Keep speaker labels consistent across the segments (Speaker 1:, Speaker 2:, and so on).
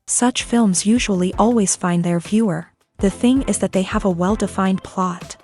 Speaker 1: Such films usually always find their viewer. The thing is that they have a well-defined plot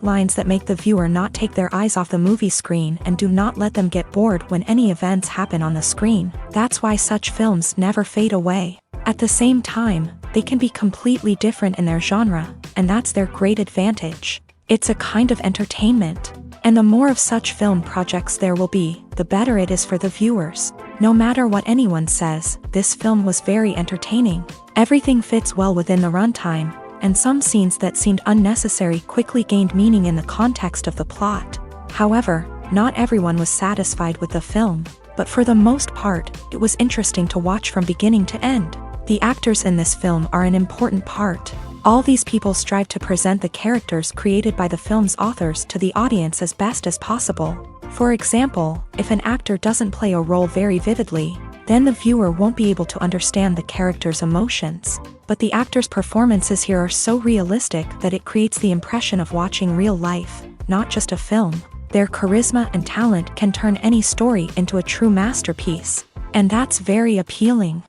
Speaker 1: lines that make the viewer not take their eyes off the movie screen and do not let them get bored when any events happen on the screen. That's why such films never fade away. At the same time, they can be completely different in their genre, and that's their great advantage. It's a kind of entertainment. And the more of such film projects there will be, the better it is for the viewers. No matter what anyone says, this film was very entertaining. Everything fits well within the runtime, and some scenes that seemed unnecessary quickly gained meaning in the context of the plot. However, not everyone was satisfied with the film, but for the most part, it was interesting to watch from beginning to end. The actors in this film are an important part. All these people strive to present the characters created by the film's authors to the audience as best as possible. For example, if an actor doesn't play a role very vividly, then the viewer won't be able to understand the character's emotions. But the actors' performances here are so realistic that it creates the impression of watching real life, not just a film. Their charisma and talent can turn any story into a true masterpiece, and that's very appealing.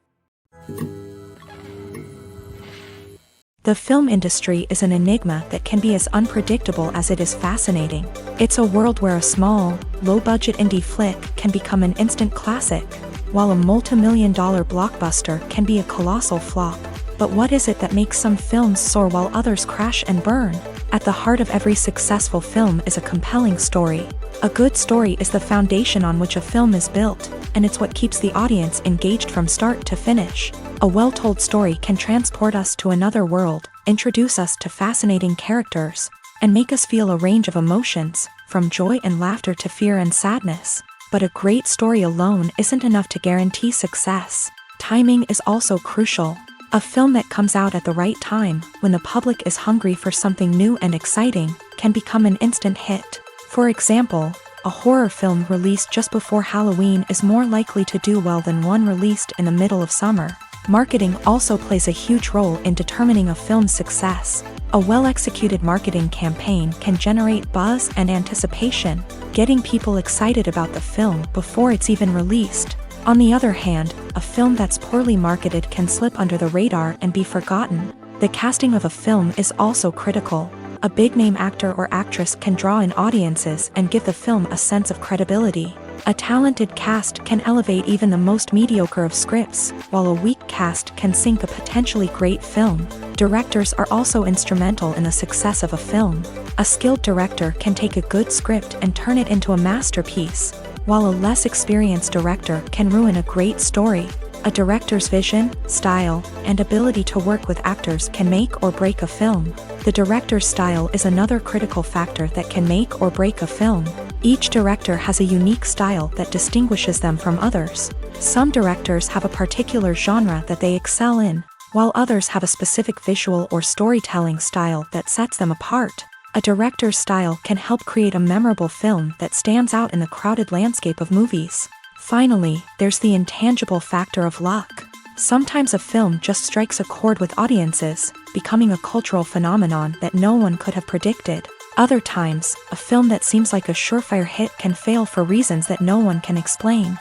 Speaker 1: The film industry is an enigma that can be as unpredictable as it is fascinating. It's a world where a small, low-budget indie flick can become an instant classic, while a multi-million-dollar blockbuster can be a colossal flop. But what is it that makes some films soar while others crash and burn? At the heart of every successful film is a compelling story. A good story is the foundation on which a film is built, and it's what keeps the audience engaged from start to finish. A well-told story can transport us to another world, introduce us to fascinating characters, and make us feel a range of emotions, from joy and laughter to fear and sadness. But a great story alone isn't enough to guarantee success. Timing is also crucial. A film that comes out at the right time, when the public is hungry for something new and exciting, can become an instant hit. For example, a horror film released just before Halloween is more likely to do well than one released in the middle of summer. Marketing also plays a huge role in determining a film's success. A well-executed marketing campaign can generate buzz and anticipation, getting people excited about the film before it's even released. On the other hand, a film that's poorly marketed can slip under the radar and be forgotten. The casting of a film is also critical. A big-name actor or actress can draw in audiences and give the film a sense of credibility. A talented cast can elevate even the most mediocre of scripts, while a weak cast can sink a potentially great film. Directors are also instrumental in the success of a film. A skilled director can take a good script and turn it into a masterpiece, while a less experienced director can ruin a great story. A director's vision, style, and ability to work with actors can make or break a film. The director's style is another critical factor that can make or break a film. Each director has a unique style that distinguishes them from others. Some directors have a particular genre that they excel in, while others have a specific visual or storytelling style that sets them apart. A director's style can help create a memorable film that stands out in the crowded landscape of movies. Finally, there's the intangible factor of luck. Sometimes a film just strikes a chord with audiences, becoming a cultural phenomenon that no one could have predicted. Other times, a film that seems like a surefire hit can fail for reasons that no one can explain.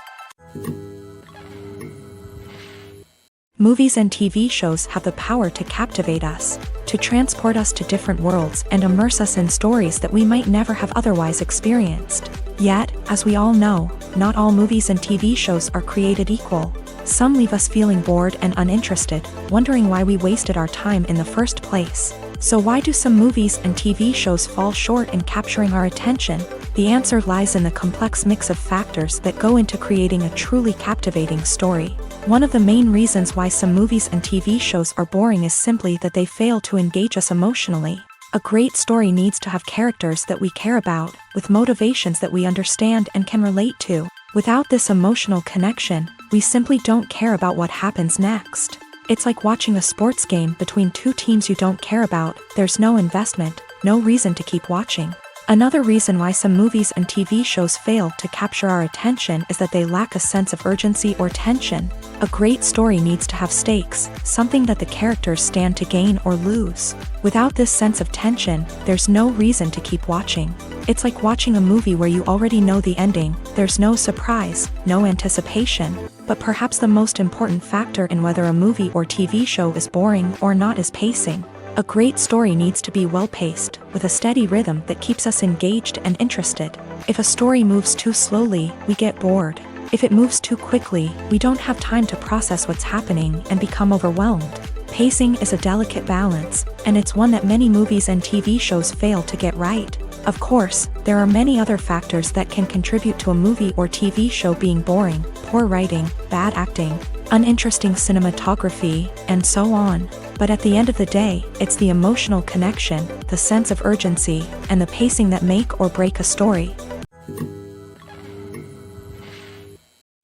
Speaker 1: Movies and TV shows have the power to captivate us, to transport us to different worlds and immerse us in stories that we might never have otherwise experienced. Yet, as we all know, not all movies and TV shows are created equal. Some leave us feeling bored and uninterested, wondering why we wasted our time in the first place. So why do some movies and TV shows fall short in capturing our attention? The answer lies in the complex mix of factors that go into creating a truly captivating story. One of the main reasons why some movies and TV shows are boring is simply that they fail to engage us emotionally. A great story needs to have characters that we care about, with motivations that we understand and can relate to. Without this emotional connection, we simply don't care about what happens next. It's like watching a sports game between two teams you don't care about. There's no investment, no reason to keep watching. Another reason why some movies and TV shows fail to capture our attention is that they lack a sense of urgency or tension. A great story needs to have stakes, something that the characters stand to gain or lose. Without this sense of tension, there's no reason to keep watching. It's like watching a movie where you already know the ending. There's no surprise, no anticipation. But perhaps the most important factor in whether a movie or TV show is boring or not is pacing. A great story needs to be well-paced, with a steady rhythm that keeps us engaged and interested. If a story moves too slowly, we get bored. If it moves too quickly, we don't have time to process what's happening and become overwhelmed. Pacing is a delicate balance, and it's one that many movies and TV shows fail to get right. Of course, there are many other factors that can contribute to a movie or TV show being boring: poor writing, bad acting, uninteresting cinematography, and so on. But at the end of the day, it's the emotional connection, the sense of urgency, and the pacing that make or break a story.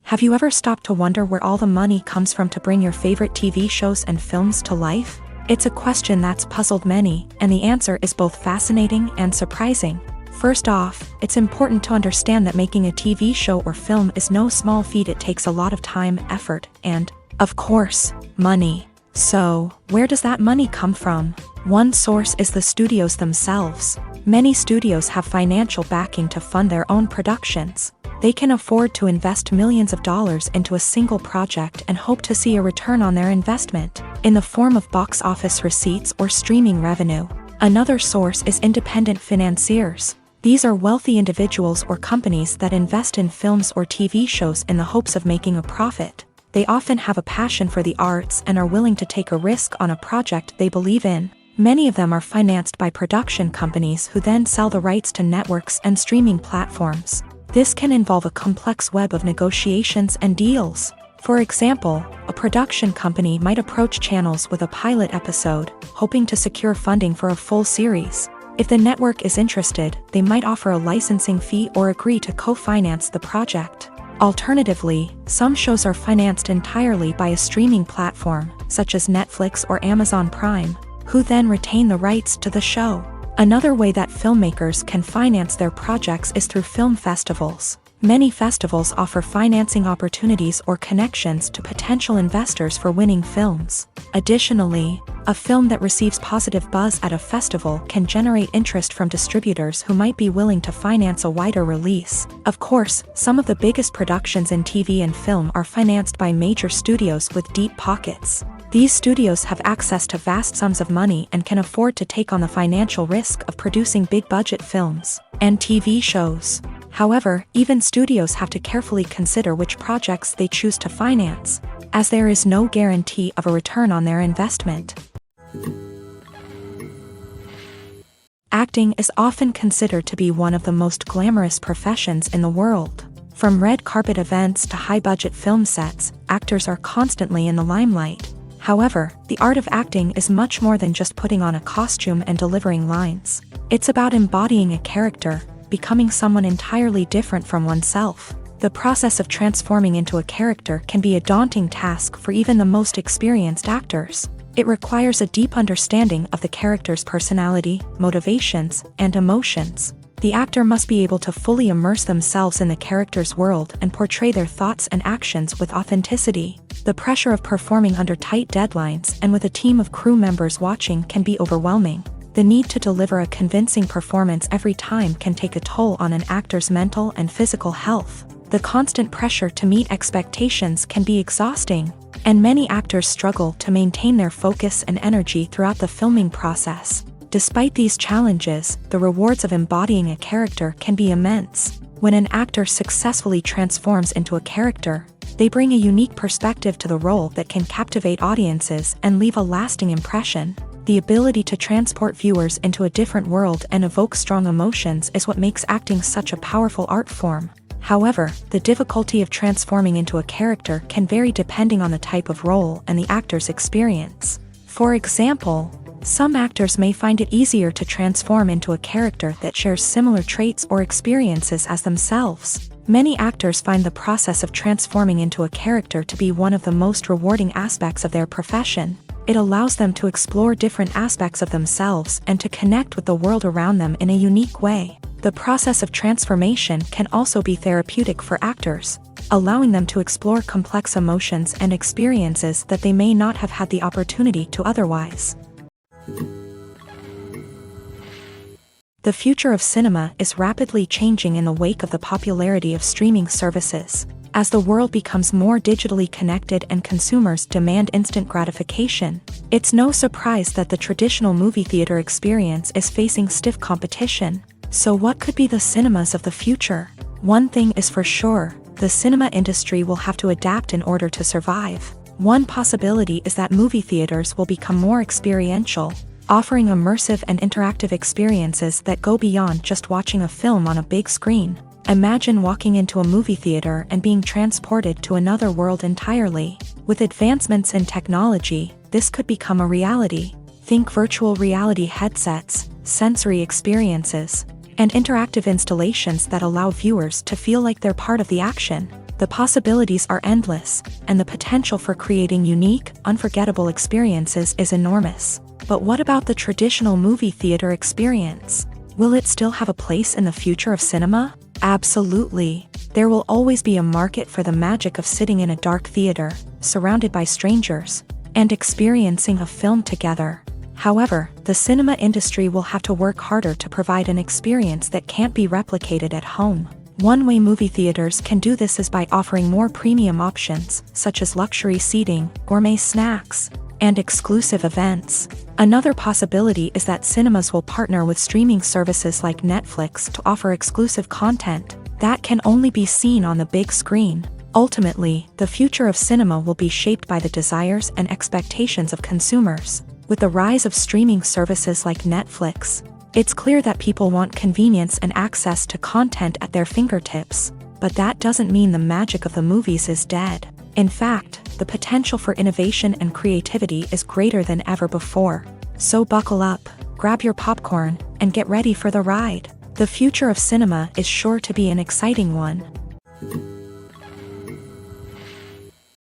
Speaker 1: Have you ever stopped to wonder where all the money comes from to bring your favorite TV shows and films to life? It's a question that's puzzled many, and the answer is both fascinating and surprising. First off, it's important to understand that making a TV show or film is no small feat. It takes a lot of time, effort, and, of course, money. So, where does that money come from? One source is the studios themselves. Many studios have financial backing to fund their own productions. They can afford to invest millions of dollars into a single project and hope to see a return on their investment, in the form of box office receipts or streaming revenue. Another source is independent financiers. These are wealthy individuals or companies that invest in films or TV shows in the hopes of making a profit. They often have a passion for the arts and are willing to take a risk on a project they believe in. Many of them are financed by production companies who then sell the rights to networks and streaming platforms. This can involve a complex web of negotiations and deals. For example, a production company might approach channels with a pilot episode, hoping to secure funding for a full series. If the network is interested, they might offer a licensing fee or agree to co-finance the project. Alternatively, some shows are financed entirely by a streaming platform, such as Netflix or Amazon Prime, who then retain the rights to the show. Another way that filmmakers can finance their projects is through film festivals. Many festivals offer financing opportunities or connections to potential investors for winning films. Additionally, a film that receives positive buzz at a festival can generate interest from distributors who might be willing to finance a wider release. Of course, some of the biggest productions in TV and film are financed by major studios with deep pockets. These studios have access to vast sums of money and can afford to take on the financial risk of producing big-budget films and TV shows. However, even studios have to carefully consider which projects they choose to finance, as there is no guarantee of a return on their investment. Acting is often considered to be one of the most glamorous professions in the world. From red carpet events to high-budget film sets, actors are constantly in the limelight. However, the art of acting is much more than just putting on a costume and delivering lines. It's about embodying a character, becoming someone entirely different from oneself. The process of transforming into a character can be a daunting task for even the most experienced actors. It requires a deep understanding of the character's personality, motivations, and emotions. The actor must be able to fully immerse themselves in the character's world and portray their thoughts and actions with authenticity. The pressure of performing under tight deadlines and with a team of crew members watching can be overwhelming. The need to deliver a convincing performance every time can take a toll on an actor's mental and physical health. The constant pressure to meet expectations can be exhausting, and many actors struggle to maintain their focus and energy throughout the filming process. Despite these challenges, the rewards of embodying a character can be immense. When an actor successfully transforms into a character, They bring a unique perspective to the role that can captivate audiences and leave a lasting impression. The ability to transport viewers into a different world and evoke strong emotions is what makes acting such a powerful art form. However, the difficulty of transforming into a character can vary depending on the type of role and the actor's experience. For example, some actors may find it easier to transform into a character that shares similar traits or experiences as themselves. Many actors find the process of transforming into a character to be one of the most rewarding aspects of their profession. It allows them to explore different aspects of themselves and to connect with the world around them in a unique way. The process of transformation can also be therapeutic for actors, allowing them to explore complex emotions and experiences that they may not have had the opportunity to otherwise. The future of cinema is rapidly changing in the wake of the popularity of streaming services. As the world becomes more digitally connected and consumers demand instant gratification, it's no surprise that the traditional movie theater experience is facing stiff competition. So what could be the cinemas of the future? One thing is for sure, the cinema industry will have to adapt in order to survive. One possibility is that movie theaters will become more experiential, offering immersive and interactive experiences that go beyond just watching a film on a big screen. Imagine walking into a movie theater and being transported to another world entirely. With advancements in technology, this could become a reality. Think virtual reality headsets, sensory experiences, and interactive installations that allow viewers to feel like they're part of the action. The possibilities are endless, and the potential for creating unique, unforgettable experiences is enormous. But what about the traditional movie theater experience? Will it still have a place in the future of cinema? Absolutely. There will always be a market for the magic of sitting in a dark theater, surrounded by strangers, and experiencing a film together. However, the cinema industry will have to work harder to provide an experience that can't be replicated at home. One way movie theaters can do this is by offering more premium options, such as luxury seating, gourmet snacks, and exclusive events. Another possibility is that cinemas will partner with streaming services like Netflix to offer exclusive content that can only be seen on the big screen. Ultimately, the future of cinema will be shaped by the desires and expectations of consumers. With the rise of streaming services like Netflix, it's clear that people want convenience and access to content at their fingertips. But that doesn't mean the magic of the movies is dead. In fact, the potential for innovation and creativity is greater than ever before. So buckle up, grab your popcorn, and get ready for the ride. The future of cinema is sure to be an exciting one.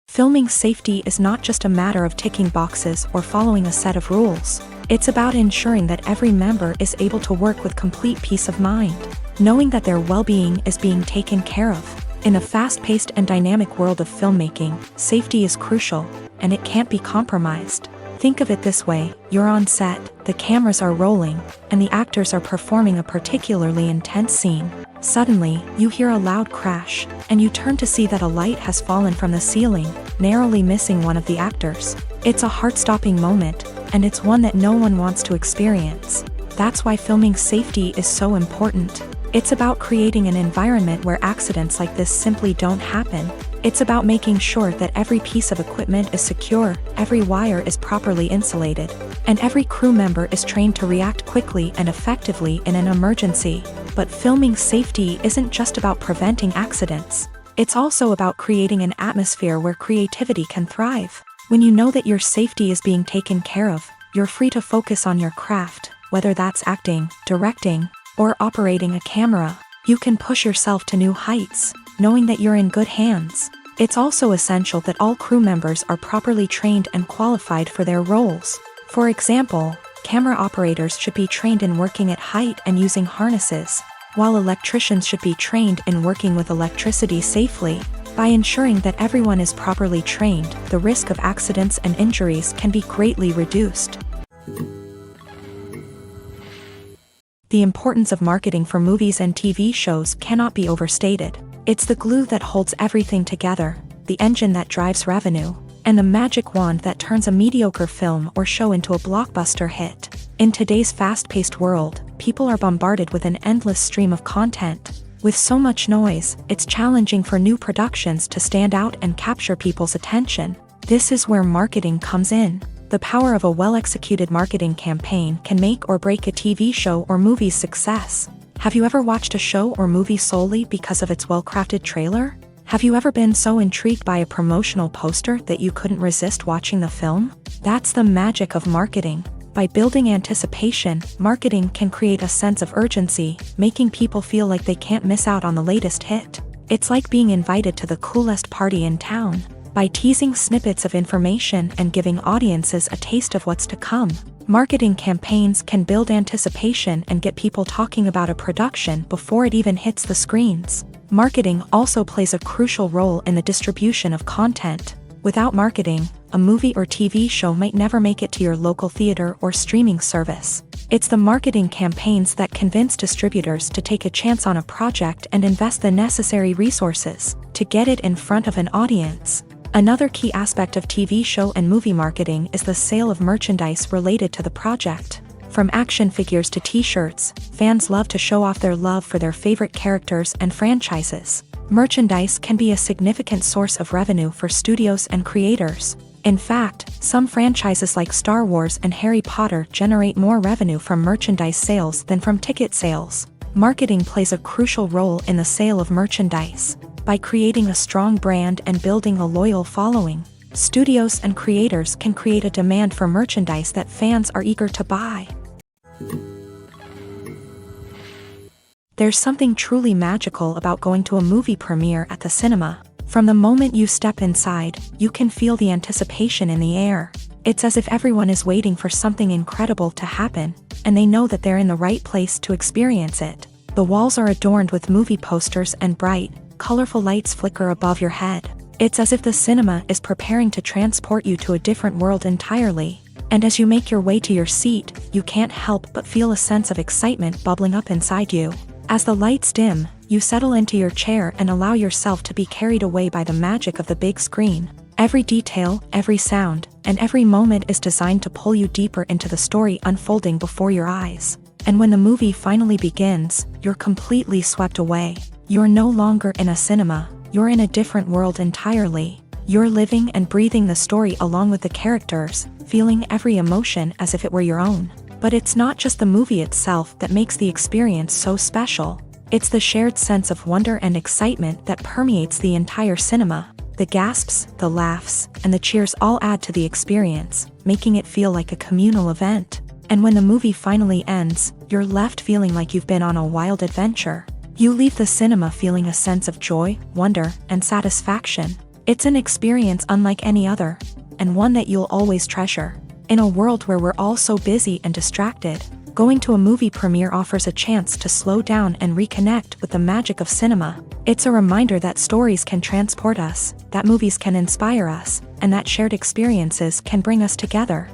Speaker 1: Filming safety is not just a matter of ticking boxes or following a set of rules. It's about ensuring that every member is able to work with complete peace of mind, knowing that their well-being is being taken care of. In a fast-paced and dynamic world of filmmaking, safety is crucial, and it can't be compromised. Think of it this way: you're on set, the cameras are rolling, and the actors are performing a particularly intense scene. Suddenly, you hear a loud crash, and you turn to see that a light has fallen from the ceiling, narrowly missing one of the actors. It's a heart-stopping moment, and it's one that no one wants to experience. That's why filming safety is so important. It's about creating an environment where accidents like this simply don't happen. It's about making sure that every piece of equipment is secure, every wire is properly insulated, and every crew member is trained to react quickly and effectively in an emergency. But filming safety isn't just about preventing accidents. It's also about creating an atmosphere where creativity can thrive. When you know that your safety is being taken care of, you're free to focus on your craft, whether that's acting, directing, or operating a camera. You can push yourself to new heights, knowing that you're in good hands. It's also essential that all crew members are properly trained and qualified for their roles. For example, camera operators should be trained in working at height and using harnesses, while electricians should be trained in working with electricity safely. By ensuring that everyone is properly trained, the risk of accidents and injuries can be greatly reduced. The importance of marketing for movies and TV shows cannot be overstated. It's the glue that holds everything together, the engine that drives revenue, and the magic wand that turns a mediocre film or show into a blockbuster hit. In today's fast-paced world, people are bombarded with an endless stream of content. With so much noise, it's challenging for new productions to stand out and capture people's attention. This is where marketing comes in. The power of a well-executed marketing campaign can make or break a TV show or movie's success. Have you ever watched a show or movie solely because of its well-crafted trailer? Have you ever been so intrigued by a promotional poster that you couldn't resist watching the film? That's the magic of marketing. By building anticipation, marketing can create a sense of urgency, making people feel like they can't miss out on the latest hit. It's like being invited to the coolest party in town. By teasing snippets of information and giving audiences a taste of what's to come, marketing campaigns can build anticipation and get people talking about a production before it even hits the screens. Marketing also plays a crucial role in the distribution of content. Without marketing, a movie or TV show might never make it to your local theater or streaming service. It's the marketing campaigns that convince distributors to take a chance on a project and invest the necessary resources to get it in front of an audience. Another key aspect of TV show and movie marketing is the sale of merchandise related to the project. From action figures to t-shirts, fans love to show off their love for their favorite characters and franchises. Merchandise can be a significant source of revenue for studios and creators. In fact, some franchises like Star Wars and Harry Potter generate more revenue from merchandise sales than from ticket sales. Marketing plays a crucial role in the sale of merchandise. By creating a strong brand and building a loyal following, studios and creators can create a demand for merchandise that fans are eager to buy. There's something truly magical about going to a movie premiere at the cinema. From the moment you step inside, you can feel the anticipation in the air. It's as if everyone is waiting for something incredible to happen, and they know that they're in the right place to experience it. The walls are adorned with movie posters and bright, colorful lights flicker above your head. It's as if the cinema is preparing to transport you to a different world entirely. And as you make your way to your seat, you can't help but feel a sense of excitement bubbling up inside you. As the lights dim, you settle into your chair and allow yourself to be carried away by the magic of the big screen. Every detail, every sound, and every moment is designed to pull you deeper into the story unfolding before your eyes. And when the movie finally begins, you're completely swept away. You're no longer in a cinema, you're in a different world entirely. You're living and breathing the story along with the characters, feeling every emotion as if it were your own. But it's not just the movie itself that makes the experience so special. It's the shared sense of wonder and excitement that permeates the entire cinema. The gasps, the laughs, and the cheers all add to the experience, making it feel like a communal event. And when the movie finally ends, you're left feeling like you've been on a wild adventure. You leave the cinema feeling a sense of joy, wonder, and satisfaction. It's an experience unlike any other, and one that you'll always treasure. In a world where we're all so busy and distracted, going to a movie premiere offers a chance to slow down and reconnect with the magic of cinema. It's a reminder that stories can transport us, that movies can inspire us, and that shared experiences can bring us together.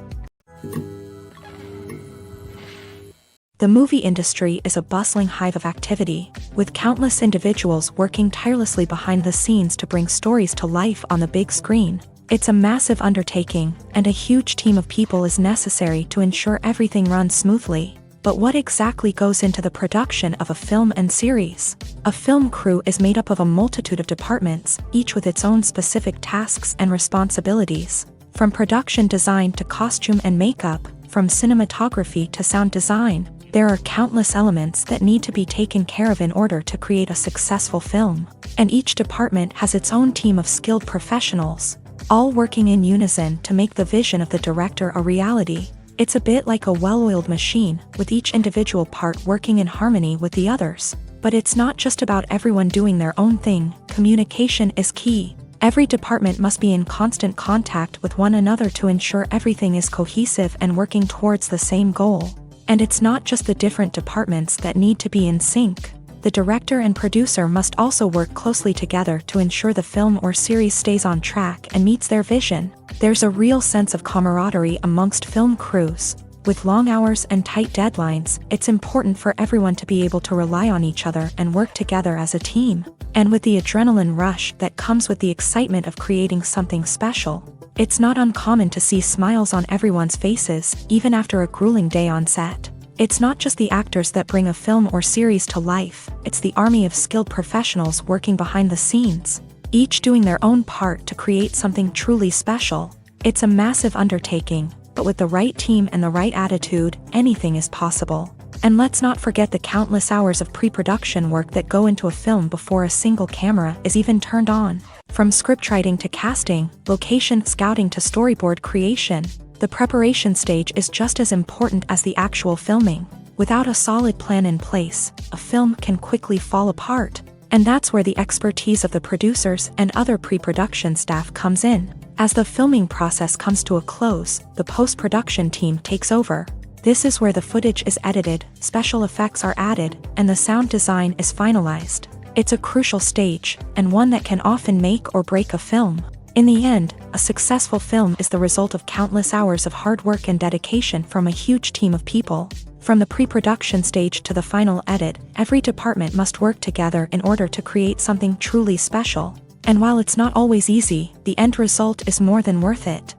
Speaker 1: The movie industry is a bustling hive of activity, with countless individuals working tirelessly behind the scenes to bring stories to life on the big screen. It's a massive undertaking, and a huge team of people is necessary to ensure everything runs smoothly. But what exactly goes into the production of a film and series? A film crew is made up of a multitude of departments, each with its own specific tasks and responsibilities. From production design to costume and makeup, from cinematography to sound design, there are countless elements that need to be taken care of in order to create a successful film. And each department has its own team of skilled professionals, all working in unison to make the vision of the director a reality. It's a bit like a well-oiled machine, with each individual part working in harmony with the others. But it's not just about everyone doing their own thing. Communication is key. Every department must be in constant contact with one another to ensure everything is cohesive and working towards the same goal. And it's not just the different departments that need to be in sync. The director and producer must also work closely together to ensure the film or series stays on track and meets their vision. There's a real sense of camaraderie amongst film crews. With long hours and tight deadlines, it's important for everyone to be able to rely on each other and work together as a team. And with the adrenaline rush that comes with the excitement of creating something special, it's not uncommon to see smiles on everyone's faces, even after a grueling day on set. It's not just the actors that bring a film or series to life, it's the army of skilled professionals working behind the scenes, each doing their own part to create something truly special. It's a massive undertaking, but with the right team and the right attitude, anything is possible. And let's not forget the countless hours of pre-production work that go into a film before a single camera is even turned on. From scriptwriting to casting, location scouting to storyboard creation, the preparation stage is just as important as the actual filming. Without a solid plan in place, a film can quickly fall apart. And that's where the expertise of the producers and other pre-production staff comes in. As the filming process comes to a close, the post-production team takes over. This is where the footage is edited, special effects are added, and the sound design is finalized. It's a crucial stage, and one that can often make or break a film. In the end, a successful film is the result of countless hours of hard work and dedication from a huge team of people. From the pre-production stage to the final edit, every department must work together in order to create something truly special. And while it's not always easy, the end result is more than worth it.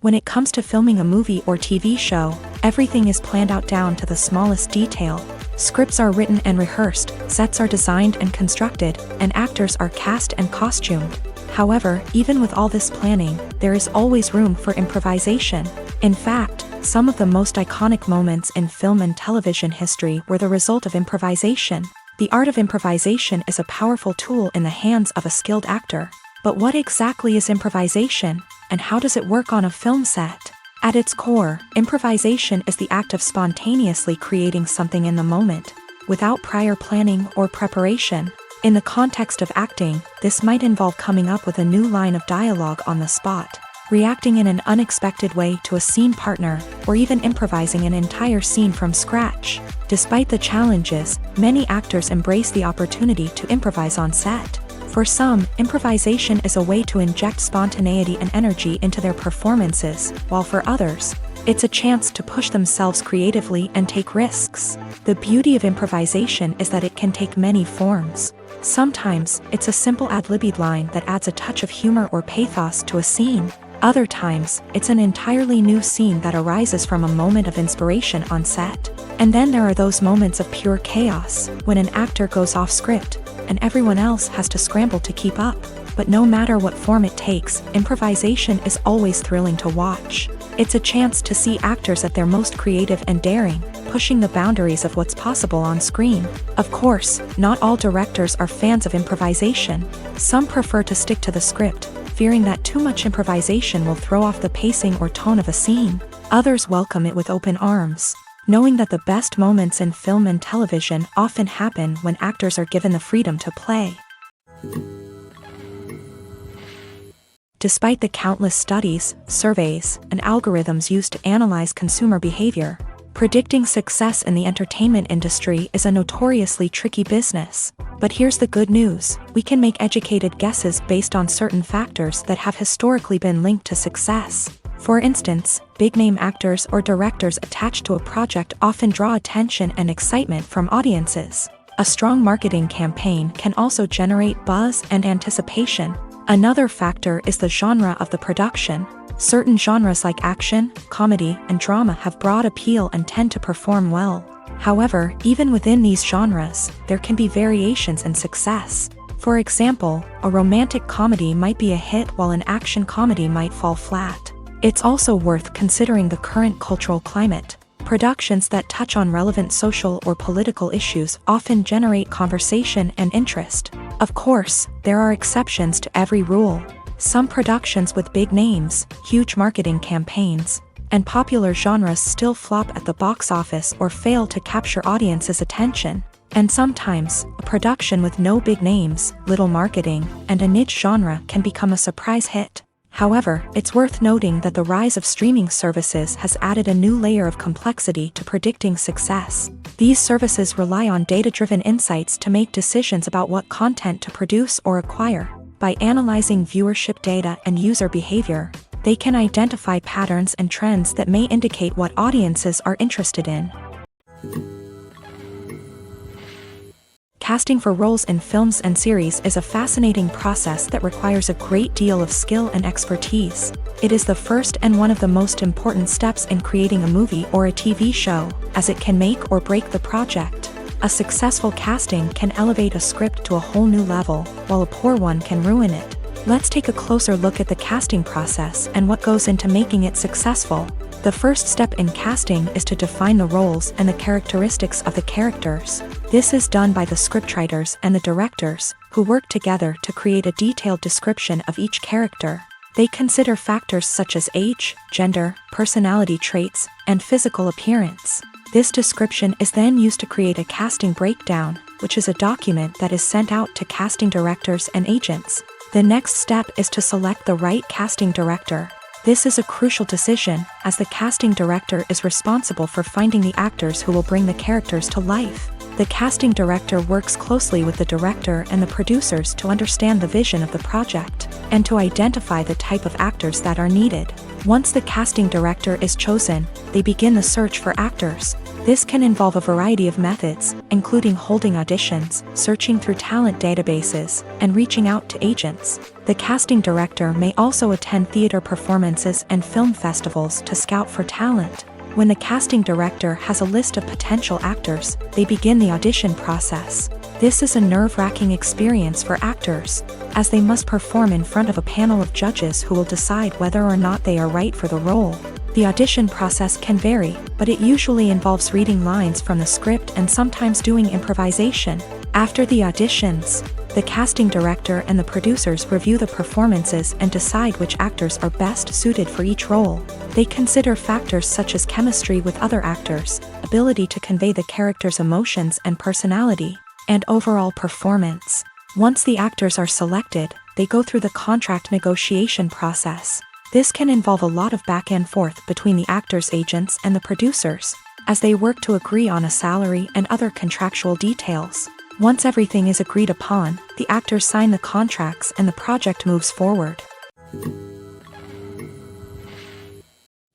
Speaker 1: When it comes to filming a movie or TV show, everything is planned out down to the smallest detail. Scripts are written and rehearsed, sets are designed and constructed, and actors are cast and costumed. However, even with all this planning, there is always room for improvisation. In fact, some of the most iconic moments in film and television history were the result of improvisation. The art of improvisation is a powerful tool in the hands of a skilled actor. But what exactly is improvisation, and how does it work on a film set? At its core, improvisation is the act of spontaneously creating something in the moment, without prior planning or preparation. In the context of acting, this might involve coming up with a new line of dialogue on the spot, reacting in an unexpected way to a scene partner, or even improvising an entire scene from scratch. Despite the challenges, many actors embrace the opportunity to improvise on set. For some, improvisation is a way to inject spontaneity and energy into their performances, while for others, it's a chance to push themselves creatively and take risks. The beauty of improvisation is that it can take many forms. Sometimes, it's a simple ad-libbed line that adds a touch of humor or pathos to a scene. Other times, it's an entirely new scene that arises from a moment of inspiration on set. And then there are those moments of pure chaos, when an actor goes off script, and everyone else has to scramble to keep up. But no matter what form it takes, improvisation is always thrilling to watch. It's a chance to see actors at their most creative and daring, pushing the boundaries of what's possible on screen. Of course, not all directors are fans of improvisation. Some prefer to stick to the script, fearing that too much improvisation will throw off the pacing or tone of a scene. Others welcome it with open arms, knowing that the best moments in film and television often happen when actors are given the freedom to play. Despite the countless studies, surveys, and algorithms used to analyze consumer behavior, predicting success in the entertainment industry is a notoriously tricky business. But here's the good news: we can make educated guesses based on certain factors that have historically been linked to success. For instance, big-name actors or directors attached to a project often draw attention and excitement from audiences. A strong marketing campaign can also generate buzz and anticipation. Another factor is the genre of the production. Certain genres like action, comedy, and drama have broad appeal and tend to perform well. However, even within these genres, there can be variations in success. For example, a romantic comedy might be a hit while an action comedy might fall flat. It's also worth considering the current cultural climate. Productions that touch on relevant social or political issues often generate conversation and interest. Of course, there are exceptions to every rule. Some productions with big names, huge marketing campaigns, and popular genres still flop at the box office or fail to capture audiences' attention. And sometimes, a production with no big names, little marketing, and a niche genre can become a surprise hit. However, it's worth noting that the rise of streaming services has added a new layer of complexity to predicting success. These services rely on data-driven insights to make decisions about what content to produce or acquire. By analyzing viewership data and user behavior, they can identify patterns and trends that may indicate what audiences are interested in. Casting for roles in films and series is a fascinating process that requires a great deal of skill and expertise. It is the first and one of the most important steps in creating a movie or a TV show, as it can make or break the project. A successful casting can elevate a script to a whole new level, while a poor one can ruin it. Let's take a closer look at the casting process and what goes into making it successful. The first step in casting is to define the roles and the characteristics of the characters. This is done by the scriptwriters and the directors, who work together to create a detailed description of each character. They consider factors such as age, gender, personality traits, and physical appearance. This description is then used to create a casting breakdown, which is a document that is sent out to casting directors and agents. The next step is to select the right casting director. This is a crucial decision, as the casting director is responsible for finding the actors who will bring the characters to life. The casting director works closely with the director and the producers to understand the vision of the project, and to identify the type of actors that are needed. Once the casting director is chosen, they begin the search for actors. This can involve a variety of methods, including holding auditions, searching through talent databases, and reaching out to agents. The casting director may also attend theater performances and film festivals to scout for talent. When the casting director has a list of potential actors, they begin the audition process. This is a nerve-wracking experience for actors, as they must perform in front of a panel of judges who will decide whether or not they are right for the role. The audition process can vary, but it usually involves reading lines from the script and sometimes doing improvisation. After the auditions, the casting director and the producers review the performances and decide which actors are best suited for each role. They consider factors such as chemistry with other actors, ability to convey the character's emotions and personality, and overall performance. Once the actors are selected, they go through the contract negotiation process. This can involve a lot of back and forth between the actors' agents and the producers, as they work to agree on a salary and other contractual details. Once everything is agreed upon, the actors sign the contracts and the project moves forward.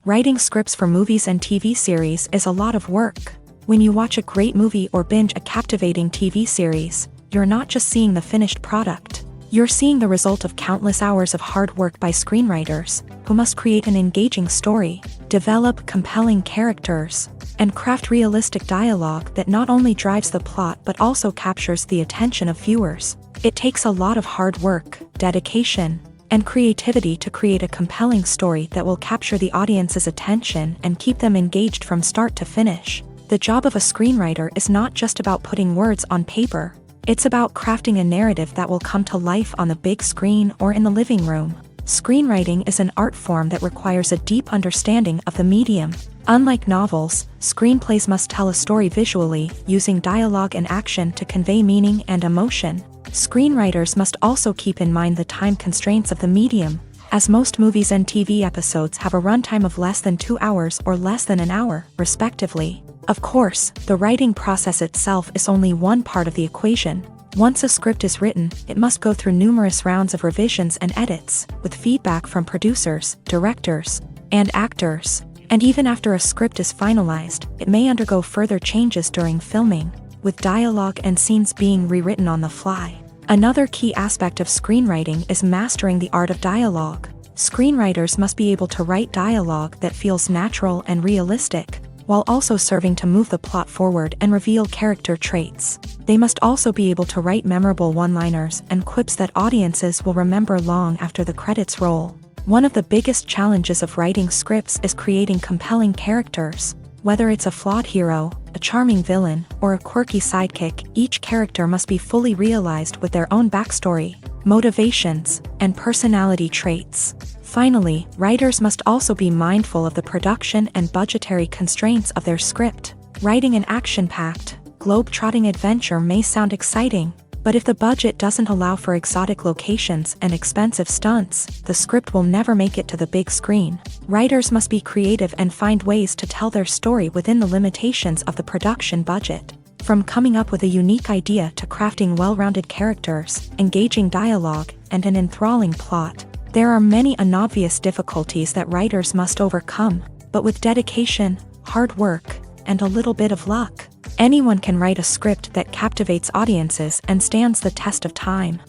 Speaker 1: Writing scripts for movies and TV series is a lot of work. When you watch a great movie or binge a captivating TV series, you're not just seeing the finished product. You're seeing the result of countless hours of hard work by screenwriters, who must create an engaging story, develop compelling characters, and craft realistic dialogue that not only drives the plot but also captures the attention of viewers. It takes a lot of hard work, dedication, and creativity to create a compelling story that will capture the audience's attention and keep them engaged from start to finish. The job of a screenwriter is not just about putting words on paper. It's about crafting a narrative that will come to life on the big screen or in the living room. Screenwriting is an art form that requires a deep understanding of the medium. Unlike novels, screenplays must tell a story visually, using dialogue and action to convey meaning and emotion. Screenwriters must also keep in mind the time constraints of the medium, as most movies and TV episodes have a runtime of less than 2 hours or less than an hour, respectively. Of course, the writing process itself is only one part of the equation. Once a script is written, it must go through numerous rounds of revisions and edits, with feedback from producers, directors, and actors. And even after a script is finalized, it may undergo further changes during filming, with dialogue and scenes being rewritten on the fly. Another key aspect of screenwriting is mastering the art of dialogue. Screenwriters must be able to write dialogue that feels natural and realistic, while also serving to move the plot forward and reveal character traits. They must also be able to write memorable one-liners and quips that audiences will remember long after the credits roll. One of the biggest challenges of writing scripts is creating compelling characters. Whether it's a flawed hero, a charming villain, or a quirky sidekick, each character must be fully realized with their own backstory, motivations, and personality traits. Finally, writers must also be mindful of the production and budgetary constraints of their script. Writing an action-packed, globe-trotting adventure may sound exciting, but if the budget doesn't allow for exotic locations and expensive stunts, the script will never make it to the big screen. Writers must be creative and find ways to tell their story within the limitations of the production budget. From coming up with a unique idea to crafting well-rounded characters, engaging dialogue, and an enthralling plot, there are many unobvious difficulties that writers must overcome, but with dedication, hard work, and a little bit of luck, Anyone can write a script that captivates audiences and stands the test of time.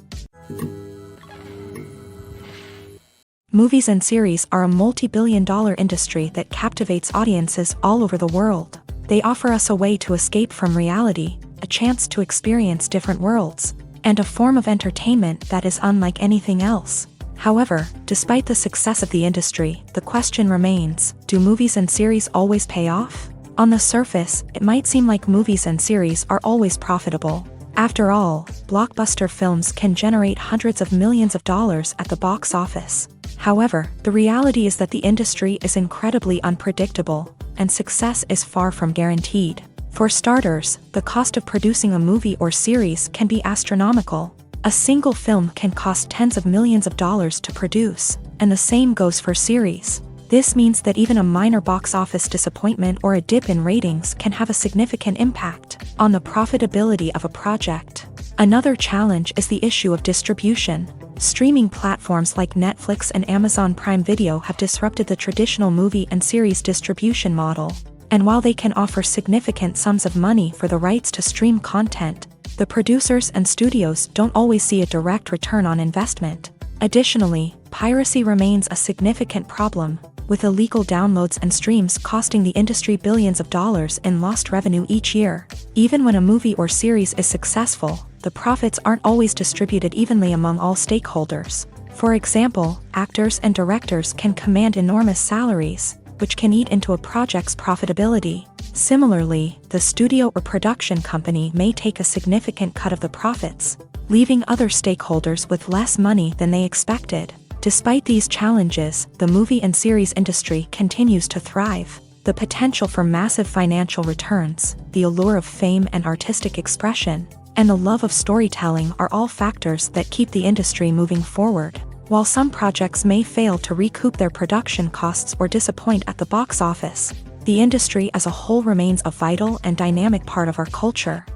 Speaker 1: Movies and series are a multi-billion-dollar industry that captivates audiences all over the world. They offer us a way to escape from reality, a chance to experience different worlds, and a form of entertainment that is unlike anything else. However, despite the success of the industry, the question remains, do movies and series always pay off? On the surface, it might seem like movies and series are always profitable. After all, blockbuster films can generate hundreds of millions of dollars at the box office. However, the reality is that the industry is incredibly unpredictable, and success is far from guaranteed. For starters, the cost of producing a movie or series can be astronomical. A single film can cost tens of millions of dollars to produce, and the same goes for series. This means that even a minor box office disappointment or a dip in ratings can have a significant impact on the profitability of a project. Another challenge is the issue of distribution. Streaming platforms like Netflix and Amazon Prime Video have disrupted the traditional movie and series distribution model. And while they can offer significant sums of money for the rights to stream content, the producers and studios don't always see a direct return on investment. Additionally, piracy remains a significant problem, with illegal downloads and streams costing the industry billions of dollars in lost revenue each year. Even when a movie or series is successful, the profits aren't always distributed evenly among all stakeholders. For example, actors and directors can command enormous salaries, which can eat into a project's profitability. Similarly, the studio or production company may take a significant cut of the profits, leaving other stakeholders with less money than they expected. Despite these challenges, the movie and series industry continues to thrive. The potential for massive financial returns, the allure of fame and artistic expression, and the love of storytelling are all factors that keep the industry moving forward. While some projects may fail to recoup their production costs or disappoint at the box office, the industry as a whole remains a vital and dynamic part of our culture.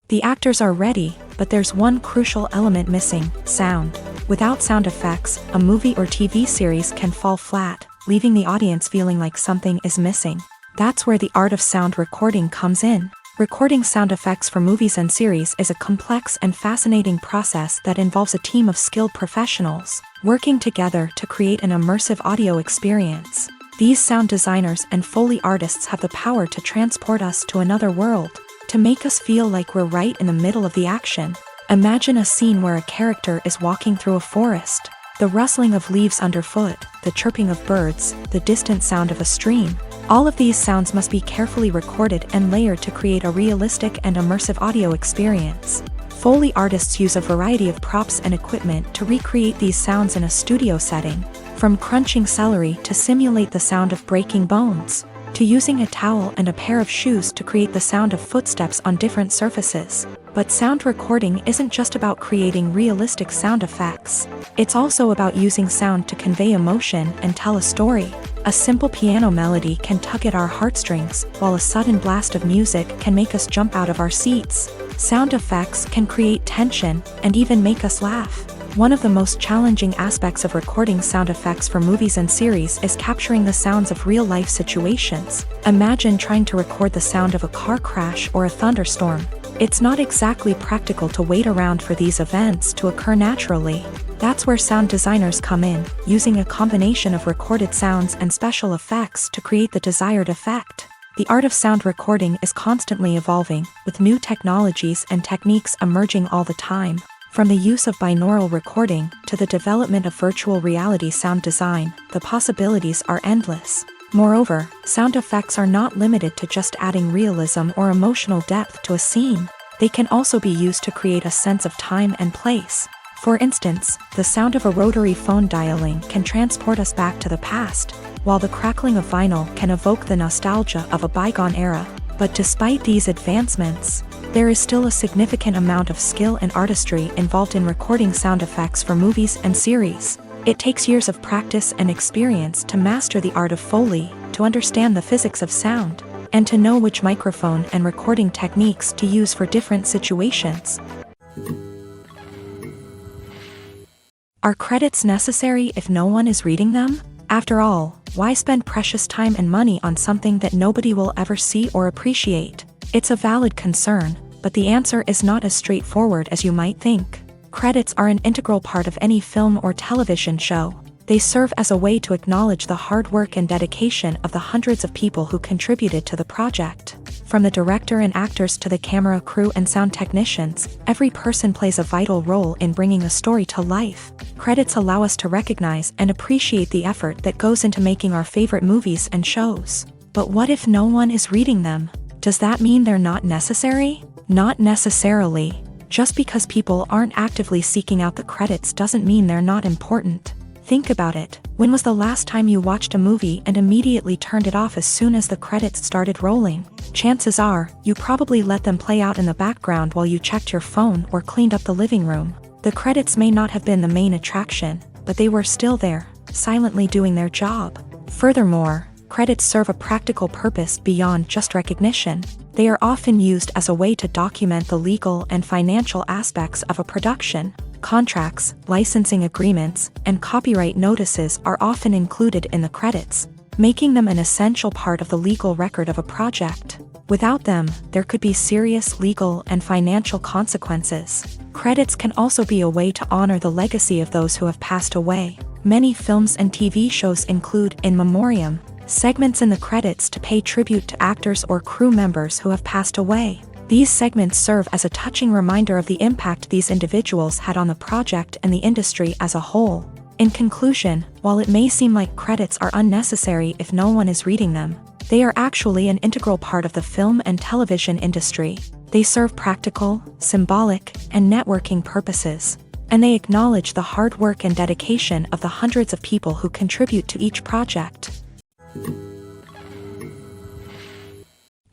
Speaker 1: The actors are ready, but there's one crucial element missing: sound. Without sound effects, a movie or TV series can fall flat, leaving the audience feeling like something is missing. That's where the art of sound recording comes in. Recording sound effects for movies and series is a complex and fascinating process that involves a team of skilled professionals working together to create an immersive audio experience. These sound designers and Foley artists have the power to transport us to another world, to make us feel like we're right in the middle of the action. Imagine a scene where a character is walking through a forest. The rustling of leaves underfoot, the chirping of birds, the distant sound of a stream. All of these sounds must be carefully recorded and layered to create a realistic and immersive audio experience. Foley artists use a variety of props and equipment to recreate these sounds in a studio setting, from crunching celery to simulate the sound of breaking bones, to using a towel and a pair of shoes to create the sound of footsteps on different surfaces. But sound recording isn't just about creating realistic sound effects. It's also about using sound to convey emotion and tell a story. A simple piano melody can tug at our heartstrings, while a sudden blast of music can make us jump out of our seats. Sound effects can create tension and even make us laugh. One of the most challenging aspects of recording sound effects for movies and series is capturing the sounds of real-life situations. Imagine trying to record the sound of a car crash or a thunderstorm. It's not exactly practical to wait around for these events to occur naturally. That's where sound designers come in, using a combination of recorded sounds and special effects to create the desired effect. The art of sound recording is constantly evolving, with new technologies and techniques emerging all the time. From the use of binaural recording to the development of virtual reality sound design, the possibilities are endless. Moreover, sound effects are not limited to just adding realism or emotional depth to a scene. They can also be used to create a sense of time and place. For instance, the sound of a rotary phone dialing can transport us back to the past, while the crackling of vinyl can evoke the nostalgia of a bygone era. But despite these advancements, there is still a significant amount of skill and artistry involved in recording sound effects for movies and series. It takes years of practice and experience to master the art of Foley, to understand the physics of sound, and to know which microphone and recording techniques to use for different situations. Are credits necessary if no one is reading them? After all, Why spend precious time and money on something that nobody will ever see or appreciate? It's a valid concern, but the answer is not as straightforward as you might think. Credits are an integral part of any film or television show. They serve as a way to acknowledge the hard work and dedication of the hundreds of people who contributed to the project. From the director and actors to the camera crew and sound technicians, every person plays a vital role in bringing a story to life. Credits allow us to recognize and appreciate the effort that goes into making our favorite movies and shows. But what if no one is reading them? Does that mean they're not necessary? Not necessarily. Just because people aren't actively seeking out the credits doesn't mean they're not important. Think about it. When was the last time you watched a movie and immediately turned it off as soon as the credits started rolling? Chances are, you probably let them play out in the background while you checked your phone or cleaned up the living room. The credits may not have been the main attraction, but they were still there, silently doing their job. Furthermore, credits serve a practical purpose beyond just recognition. They are often used as a way to document the legal and financial aspects of a production. Contracts, licensing agreements, and copyright notices are often included in the credits, making them an essential part of the legal record of a project. Without them, there could be serious legal and financial consequences. Credits can also be a way to honor the legacy of those who have passed away. Many films and TV shows include in memoriam segments in the credits to pay tribute to actors or crew members who have passed away. These segments serve as a touching reminder of the impact these individuals had on the project and the industry as a whole. In conclusion, while it may seem like credits are unnecessary if no one is reading them, they are actually an integral part of the film and television industry. They serve practical, symbolic, and networking purposes, and they acknowledge the hard work and dedication of the hundreds of people who contribute to each project.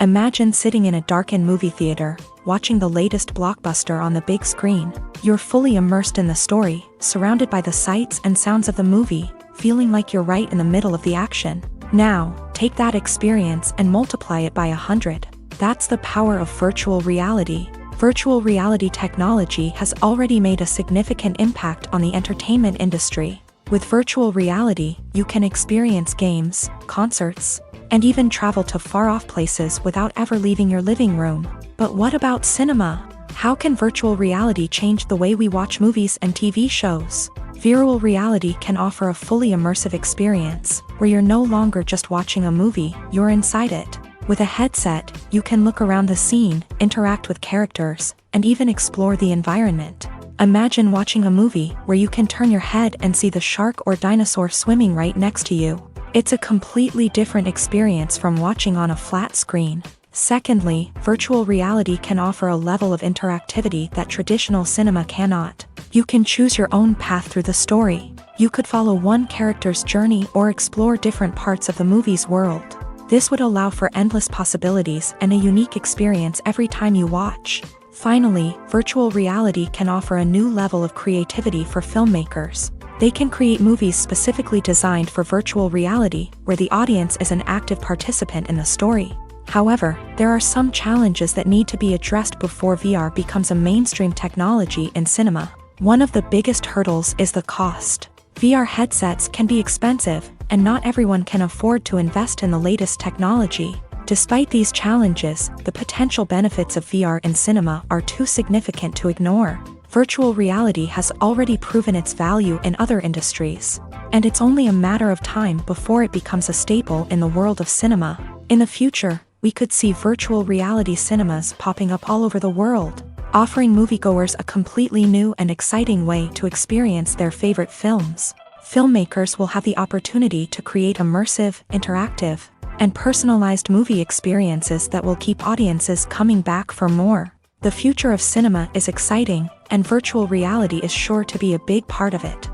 Speaker 1: Imagine sitting in a darkened movie theater, watching the latest blockbuster on the big screen. You're fully immersed in the story, surrounded by the sights and sounds of the movie, feeling like you're right in the middle of the action. Now, take that experience and multiply it by 100. That's the power of virtual reality. Virtual reality technology has already made a significant impact on the entertainment industry. With virtual reality, you can experience games, concerts, and even travel to far-off places without ever leaving your living room. But what about cinema? How can virtual reality change the way we watch movies and TV shows? Virtual reality can offer a fully immersive experience, where you're no longer just watching a movie, you're inside it. With a headset, you can look around the scene, interact with characters, and even explore the environment. Imagine watching a movie where you can turn your head and see the shark or dinosaur swimming right next to you. It's a completely different experience from watching on a flat screen. Secondly, virtual reality can offer a level of interactivity that traditional cinema cannot. You can choose your own path through the story. You could follow one character's journey or explore different parts of the movie's world. This would allow for endless possibilities and a unique experience every time you watch. Finally, virtual reality can offer a new level of creativity for filmmakers. They can create movies specifically designed for virtual reality, where the audience is an active participant in the story. However, there are some challenges that need to be addressed before VR becomes a mainstream technology in cinema. One of the biggest hurdles is the cost. VR headsets can be expensive, and not everyone can afford to invest in the latest technology. Despite these challenges, the potential benefits of VR in cinema are too significant to ignore. Virtual reality has already proven its value in other industries, and it's only a matter of time before it becomes a staple in the world of cinema. In the future, we could see virtual reality cinemas popping up all over the world, offering moviegoers a completely new and exciting way to experience their favorite films. Filmmakers will have the opportunity to create immersive, interactive, and personalized movie experiences that will keep audiences coming back for more. The future of cinema is exciting, and virtual reality is sure to be a big part of it.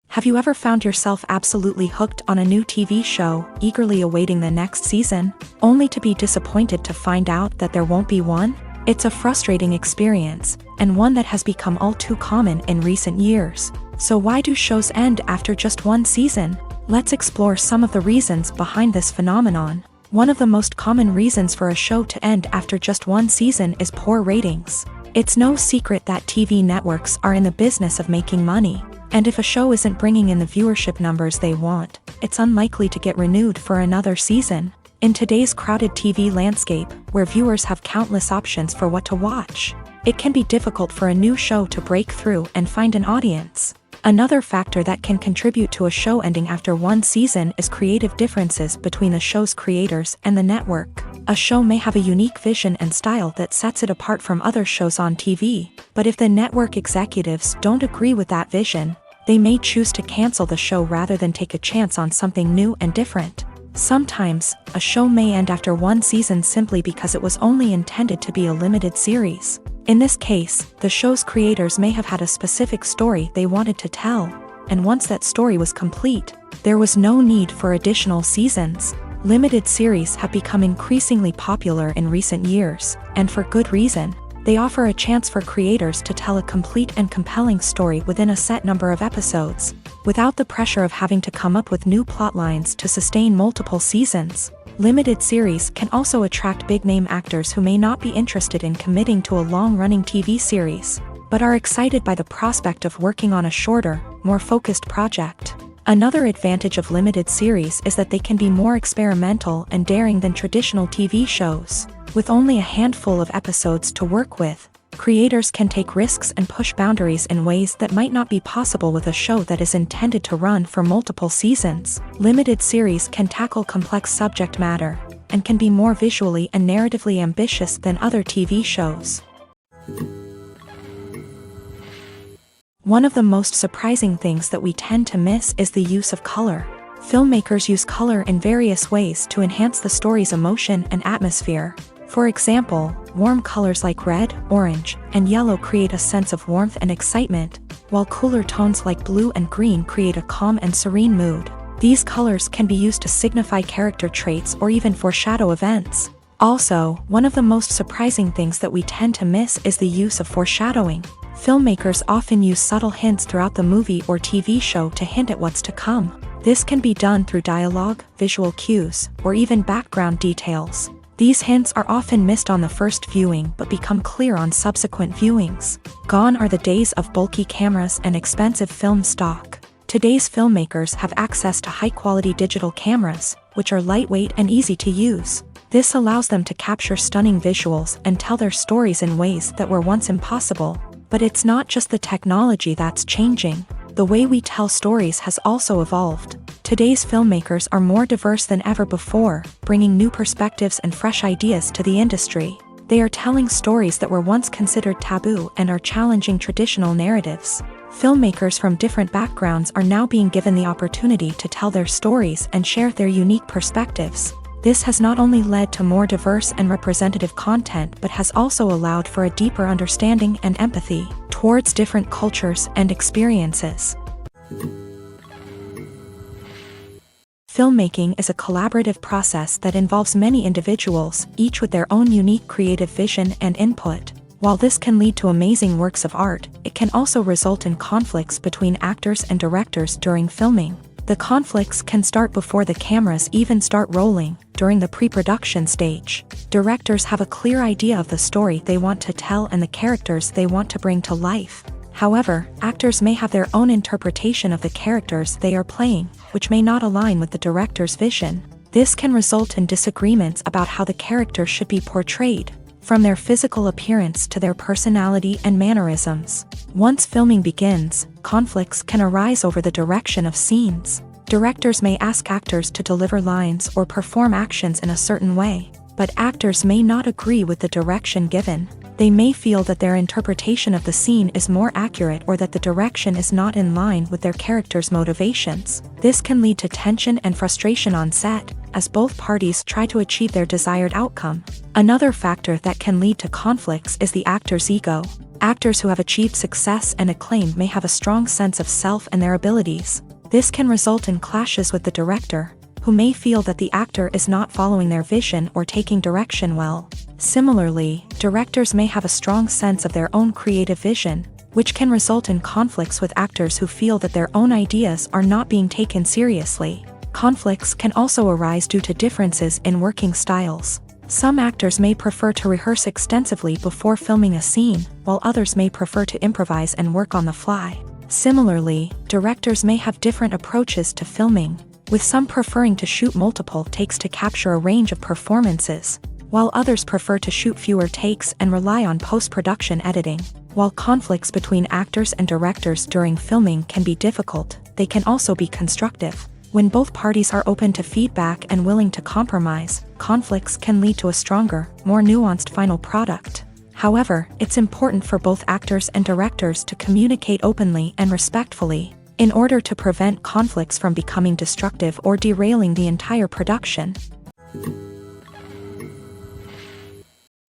Speaker 1: Have you ever found yourself absolutely hooked on a new TV show, eagerly awaiting the next season, only to be disappointed to find out that there won't be one? It's a frustrating experience, and one that has become all too common in recent years. So why do shows end after just one season? Let's explore some of the reasons behind this phenomenon. One of the most common reasons for a show to end after just one season is poor ratings. It's no secret that TV networks are in the business of making money. And if a show isn't bringing in the viewership numbers they want, it's unlikely to get renewed for another season. In today's crowded TV landscape, where viewers have countless options for what to watch, it can be difficult for a new show to break through and find an audience. Another factor that can contribute to a show ending after one season is creative differences between the show's creators and the network. A show may have a unique vision and style that sets it apart from other shows on TV, but if the network executives don't agree with that vision, they may choose to cancel the show rather than take a chance on something new and different. Sometimes, a show may end after one season simply because it was only intended to be a limited series. In this case, the show's creators may have had a specific story they wanted to tell, and once that story was complete, there was no need for additional seasons. Limited series have become increasingly popular in recent years, and for good reason. They offer a chance for creators to tell a complete and compelling story within a set number of episodes, without the pressure of having to come up with new plotlines to sustain multiple seasons. Limited series can also attract big-name actors who may not be interested in committing to a long-running TV series, but are excited by the prospect of working on a shorter, more focused project. Another advantage of limited series is that they can be more experimental and daring than traditional TV shows. With only a handful of episodes to work with, creators can take risks and push boundaries in ways that might not be possible with a show that is intended to run for multiple seasons. Limited series can tackle complex subject matter, and can be more visually and narratively ambitious than other TV shows. One of the most surprising things that we tend to miss is the use of color. Filmmakers use color in various ways to enhance the story's emotion and atmosphere. For example, warm colors like red, orange, and yellow create a sense of warmth and excitement, while cooler tones like blue and green create a calm and serene mood. These colors can be used to signify character traits or even foreshadow events. Also, one of the most surprising things that we tend to miss is the use of foreshadowing. Filmmakers often use subtle hints throughout the movie or TV show to hint at what's to come. This can be done through dialogue, visual cues, or even background details. These hints are often missed on the first viewing but become clear on subsequent viewings. Gone are the days of bulky cameras and expensive film stock. Today's filmmakers have access to high-quality digital cameras, which are lightweight and easy to use. This allows them to capture stunning visuals and tell their stories in ways that were once impossible. But it's not just the technology that's changing. The way we tell stories has also evolved. Today's filmmakers are more diverse than ever before, bringing new perspectives and fresh ideas to the industry. They are telling stories that were once considered taboo and are challenging traditional narratives. Filmmakers from different backgrounds are now being given the opportunity to tell their stories and share their unique perspectives. This has not only led to more diverse and representative content but has also allowed for a deeper understanding and empathy towards different cultures and experiences. Filmmaking is a collaborative process that involves many individuals, each with their own unique creative vision and input. While this can lead to amazing works of art, it can also result in conflicts between actors and directors during filming. The conflicts can start before the cameras even start rolling, during the pre-production stage. Directors have a clear idea of the story they want to tell and the characters they want to bring to life. However, actors may have their own interpretation of the characters they are playing, which may not align with the director's vision. This can result in disagreements about how the character should be portrayed, from their physical appearance to their personality and mannerisms. Once filming begins, conflicts can arise over the direction of scenes. Directors may ask actors to deliver lines or perform actions in a certain way, but actors may not agree with the direction given. They may feel that their interpretation of the scene is more accurate or that the direction is not in line with their character's motivations. This can lead to tension and frustration on set, as both parties try to achieve their desired outcome. Another factor that can lead to conflicts is the actor's ego. Actors who have achieved success and acclaim may have a strong sense of self and their abilities. This can result in clashes with the director, who may feel that the actor is not following their vision or taking direction well. Similarly, directors may have a strong sense of their own creative vision, which can result in conflicts with actors who feel that their own ideas are not being taken seriously. Conflicts can also arise due to differences in working styles. Some actors may prefer to rehearse extensively before filming a scene, while others may prefer to improvise and work on the fly. Similarly, directors may have different approaches to filming, with some preferring to shoot multiple takes to capture a range of performances, while others prefer to shoot fewer takes and rely on post-production editing. While conflicts between actors and directors during filming can be difficult, they can also be constructive. When both parties are open to feedback and willing to compromise, conflicts can lead to a stronger, more nuanced final product. However, it's important for both actors and directors to communicate openly and respectfully, in order to prevent conflicts from becoming destructive or derailing the entire production.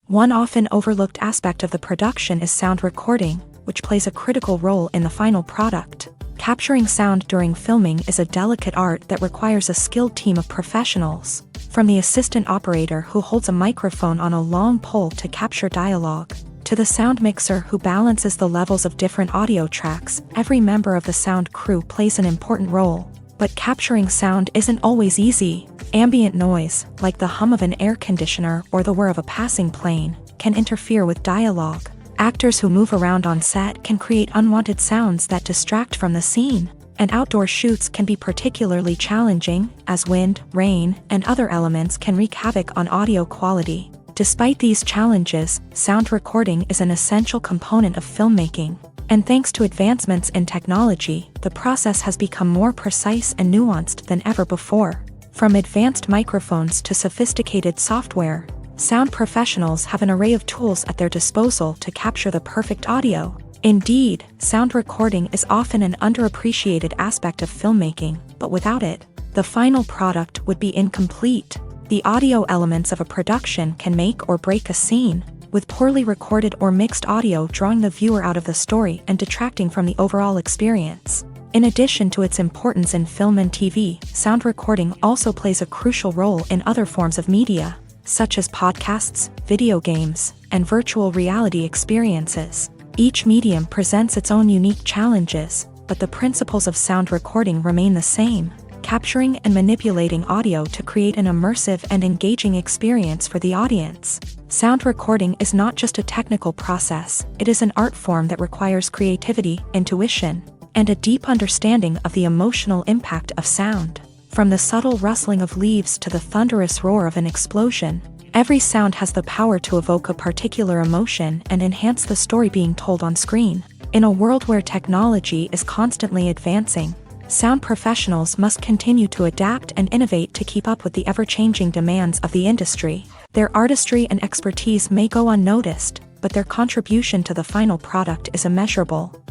Speaker 1: One often overlooked aspect of the production is sound recording, which plays a critical role in the final product. Capturing sound during filming is a delicate art that requires a skilled team of professionals, from the assistant operator who holds a microphone on a long pole to capture dialogue, to the sound mixer who balances the levels of different audio tracks. Every member of the sound crew plays an important role. But capturing sound isn't always easy. Ambient noise, like the hum of an air conditioner or the whir of a passing plane, can interfere with dialogue. Actors who move around on set can create unwanted sounds that distract from the scene, and outdoor shoots can be particularly challenging, as wind, rain, and other elements can wreak havoc on audio quality. Despite these challenges, sound recording is an essential component of filmmaking, and thanks to advancements in technology, the process has become more precise and nuanced than ever before. From advanced microphones to sophisticated software, sound professionals have an array of tools at their disposal to capture the perfect audio. Indeed, sound recording is often an underappreciated aspect of filmmaking, but without it, the final product would be incomplete. The audio elements of a production can make or break a scene, with poorly recorded or mixed audio drawing the viewer out of the story and detracting from the overall experience. In addition to its importance in film and TV, sound recording also plays a crucial role in other forms of media, such as podcasts, video games, and virtual reality experiences. Each medium presents its own unique challenges, but the principles of sound recording remain the same: capturing and manipulating audio to create an immersive and engaging experience for the audience. Sound recording is not just a technical process, it is an art form that requires creativity, intuition, and a deep understanding of the emotional impact of sound. From the subtle rustling of leaves to the thunderous roar of an explosion, every sound has the power to evoke a particular emotion and enhance the story being told on screen. In a world where technology is constantly advancing, sound professionals must continue to adapt and innovate to keep up with the ever-changing demands of the industry. Their artistry and expertise may go unnoticed, but their contribution to the final product is immeasurable.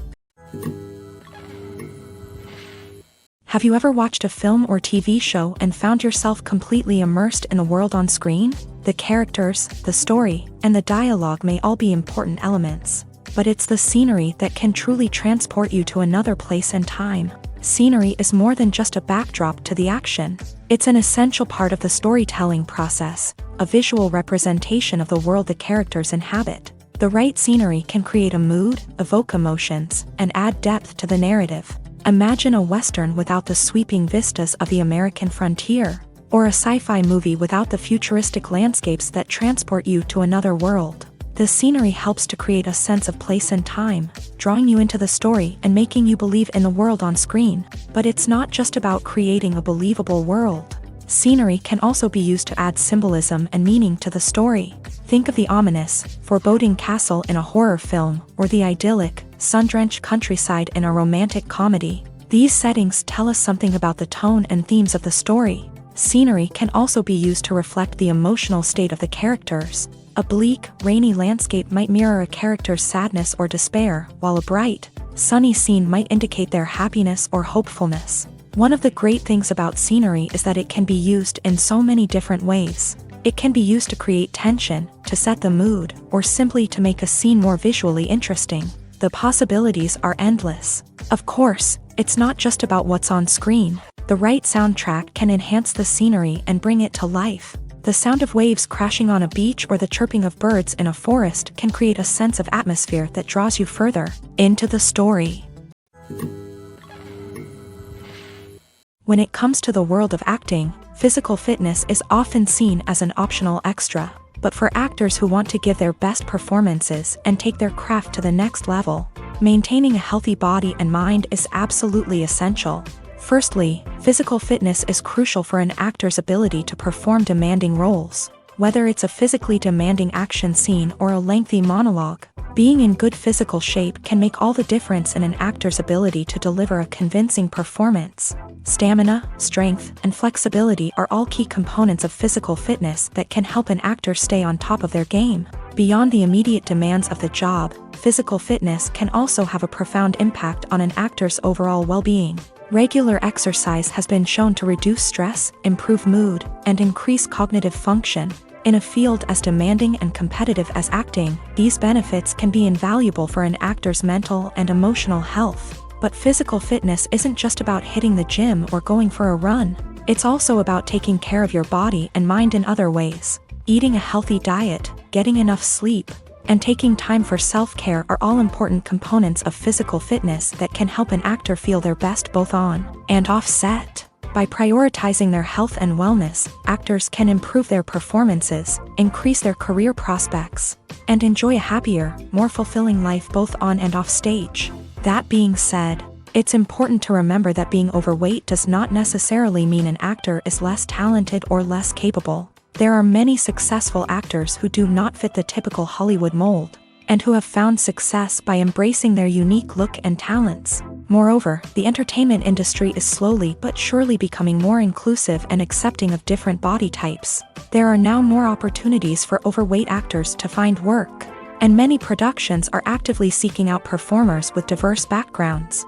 Speaker 1: Have you ever watched a film or TV show and found yourself completely immersed in the world on screen? The characters, the story, and the dialogue may all be important elements, but it's the scenery that can truly transport you to another place and time. Scenery is more than just a backdrop to the action. It's an essential part of the storytelling process, a visual representation of the world the characters inhabit. The right scenery can create a mood, evoke emotions, and add depth to the narrative. Imagine a Western without the sweeping vistas of the American frontier, or a sci-fi movie without the futuristic landscapes that transport you to another world. The scenery helps to create a sense of place and time, drawing you into the story and making you believe in the world on screen. But it's not just about creating a believable world. Scenery can also be used to add symbolism and meaning to the story. Think of the ominous, foreboding castle in a horror film, or the idyllic, sun-drenched countryside in a romantic comedy. These settings tell us something about the tone and themes of the story. Scenery can also be used to reflect the emotional state of the characters. A bleak, rainy landscape might mirror a character's sadness or despair, while a bright, sunny scene might indicate their happiness or hopefulness. One of the great things about scenery is that it can be used in so many different ways. It can be used to create tension, to set the mood, or simply to make a scene more visually interesting. The possibilities are endless. Of course, it's not just about what's on screen. The right soundtrack can enhance the scenery and bring it to life. The sound of waves crashing on a beach or the chirping of birds in a forest can create a sense of atmosphere that draws you further into the story. When it comes to the world of acting, physical fitness is often seen as an optional extra. But for actors who want to give their best performances and take their craft to the next level, Maintaining a healthy body and mind is absolutely essential. Firstly, physical fitness is crucial for an actor's ability to perform demanding roles. Whether it's a physically demanding action scene or a lengthy monologue, being in good physical shape can make all the difference in an actor's ability to deliver a convincing performance. Stamina, strength, and flexibility are all key components of physical fitness that can help an actor stay on top of their game. Beyond the immediate demands of the job, physical fitness can also have a profound impact on an actor's overall well-being. Regular exercise has been shown to reduce stress, improve mood, and increase cognitive function. In a field as demanding and competitive as acting, these benefits can be invaluable for an actor's mental and emotional health. But physical fitness isn't just about hitting the gym or going for a run. It's also about taking care of your body and mind in other ways. Eating a healthy diet, getting enough sleep, and taking time for self-care are all important components of physical fitness that can help an actor feel their best both on and off set. By prioritizing their health and wellness, actors can improve their performances, increase their career prospects, and enjoy a happier, more fulfilling life both on and off stage. That being said, it's important to remember that being overweight does not necessarily mean an actor is less talented or less capable. There are many successful actors who do not fit the typical Hollywood mold, and who have found success by embracing their unique look and talents. Moreover, the entertainment industry is slowly but surely becoming more inclusive and accepting of different body types. There are now more opportunities for overweight actors to find work, and many productions are actively seeking out performers with diverse backgrounds.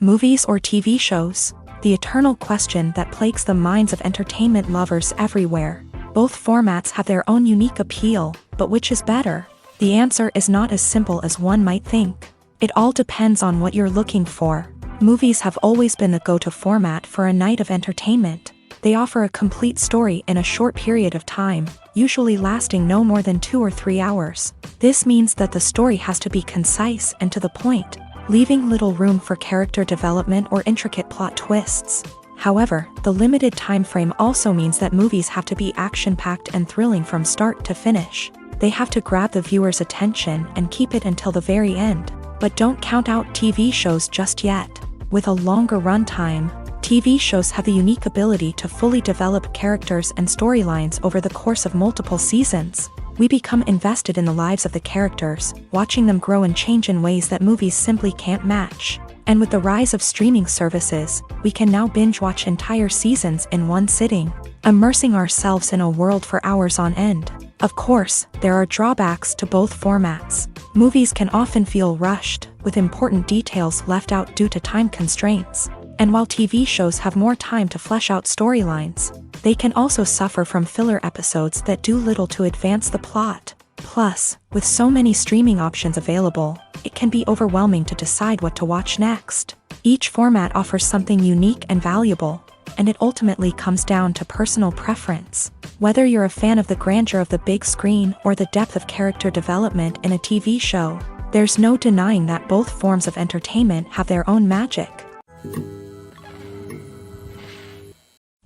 Speaker 1: Movies or TV shows? The eternal question that plagues the minds of entertainment lovers everywhere. Both formats have their own unique appeal, but which is better? The answer is not as simple as one might think. It all depends on what you're looking for. Movies have always been the go-to format for a night of entertainment. They offer a complete story in a short period of time, usually lasting no more than 2 or 3 hours. This means that the story has to be concise and to the point, leaving little room for character development or intricate plot twists. However, the limited time frame also means that movies have to be action-packed and thrilling from start to finish. They have to grab the viewer's attention and keep it until the very end. But don't count out TV shows just yet. With a longer runtime, TV shows have the unique ability to fully develop characters and storylines over the course of multiple seasons. We become invested in the lives of the characters, watching them grow and change in ways that movies simply can't match. And with the rise of streaming services, we can now binge-watch entire seasons in one sitting, immersing ourselves in a world for hours on end. Of course, there are drawbacks to both formats. Movies can often feel rushed, with important details left out due to time constraints. And while TV shows have more time to flesh out storylines, they can also suffer from filler episodes that do little to advance the plot. Plus, with so many streaming options available, it can be overwhelming to decide what to watch next. Each format offers something unique and valuable, and it ultimately comes down to personal preference. Whether you're a fan of the grandeur of the big screen or the depth of character development in a TV show, there's no denying that both forms of entertainment have their own magic.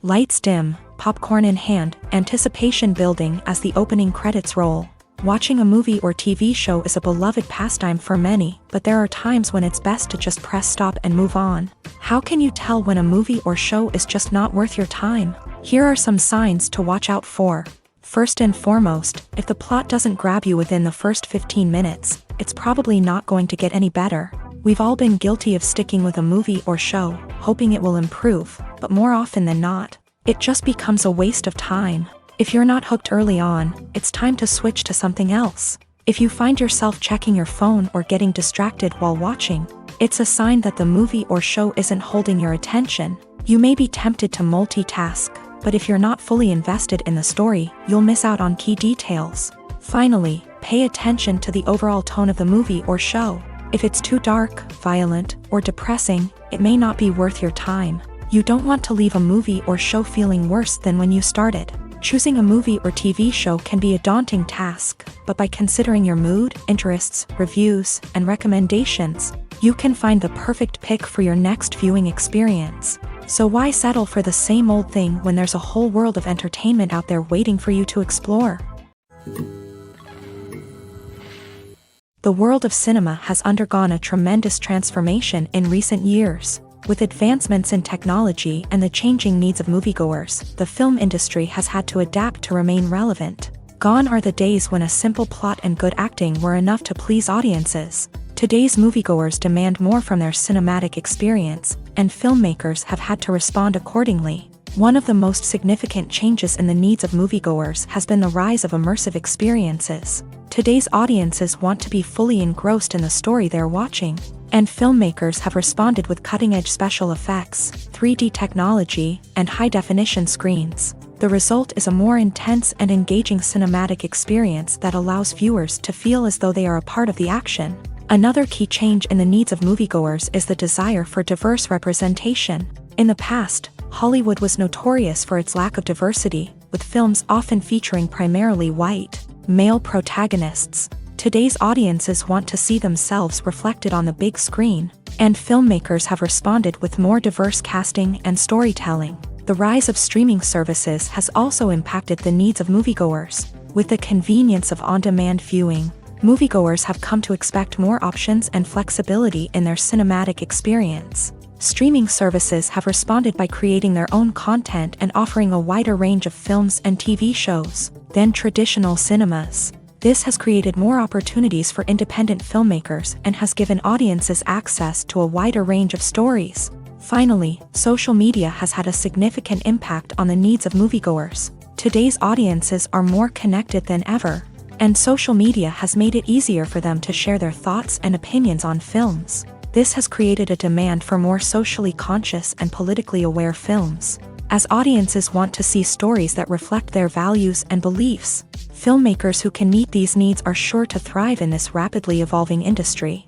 Speaker 1: Lights dim, popcorn in hand, anticipation building as the opening credits roll. Watching a movie or TV show is a beloved pastime for many, but there are times when it's best to just press stop and move on. How can you tell when a movie or show is just not worth your time? Here are some signs to watch out for. First and foremost, if the plot doesn't grab you within the first 15 minutes, it's probably not going to get any better. We've all been guilty of sticking with a movie or show, hoping it will improve, but more often than not, it just becomes a waste of time. If you're not hooked early on, it's time to switch to something else. If you find yourself checking your phone or getting distracted while watching, it's a sign that the movie or show isn't holding your attention. You may be tempted to multitask, but if you're not fully invested in the story, you'll miss out on key details. Finally, pay attention to the overall tone of the movie or show. If it's too dark, violent, or depressing, it may not be worth your time. You don't want to leave a movie or show feeling worse than when you started. Choosing a movie or TV show can be a daunting task, but by considering your mood, interests, reviews, and recommendations, you can find the perfect pick for your next viewing experience. So why settle for the same old thing when there's a whole world of entertainment out there waiting for you to explore? The world of cinema has undergone a tremendous transformation in recent years. With advancements in technology and the changing needs of moviegoers, the film industry has had to adapt to remain relevant. Gone are the days when a simple plot and good acting were enough to please audiences. Today's moviegoers demand more from their cinematic experience, and filmmakers have had to respond accordingly. One of the most significant changes in the needs of moviegoers has been the rise of immersive experiences. Today's audiences want to be fully engrossed in the story they're watching, and filmmakers have responded with cutting-edge special effects, 3D technology, and high-definition screens. The result is a more intense and engaging cinematic experience that allows viewers to feel as though they are a part of the action. Another key change in the needs of moviegoers is the desire for diverse representation. In the past, Hollywood was notorious for its lack of diversity, with films often featuring primarily white, male protagonists. Today's audiences want to see themselves reflected on the big screen, and filmmakers have responded with more diverse casting and storytelling. The rise of streaming services has also impacted the needs of moviegoers. With the convenience of on-demand viewing, moviegoers have come to expect more options and flexibility in their cinematic experience. Streaming services have responded by creating their own content and offering a wider range of films and TV shows than traditional cinemas. This has created more opportunities for independent filmmakers and has given audiences access to a wider range of stories. Finally, social media has had a significant impact on the needs of moviegoers. Today's audiences are more connected than ever, and social media has made it easier for them to share their thoughts and opinions on films. This has created a demand for more socially conscious and politically aware films. As audiences want to see stories that reflect their values and beliefs, filmmakers who can meet these needs are sure to thrive in this rapidly evolving industry.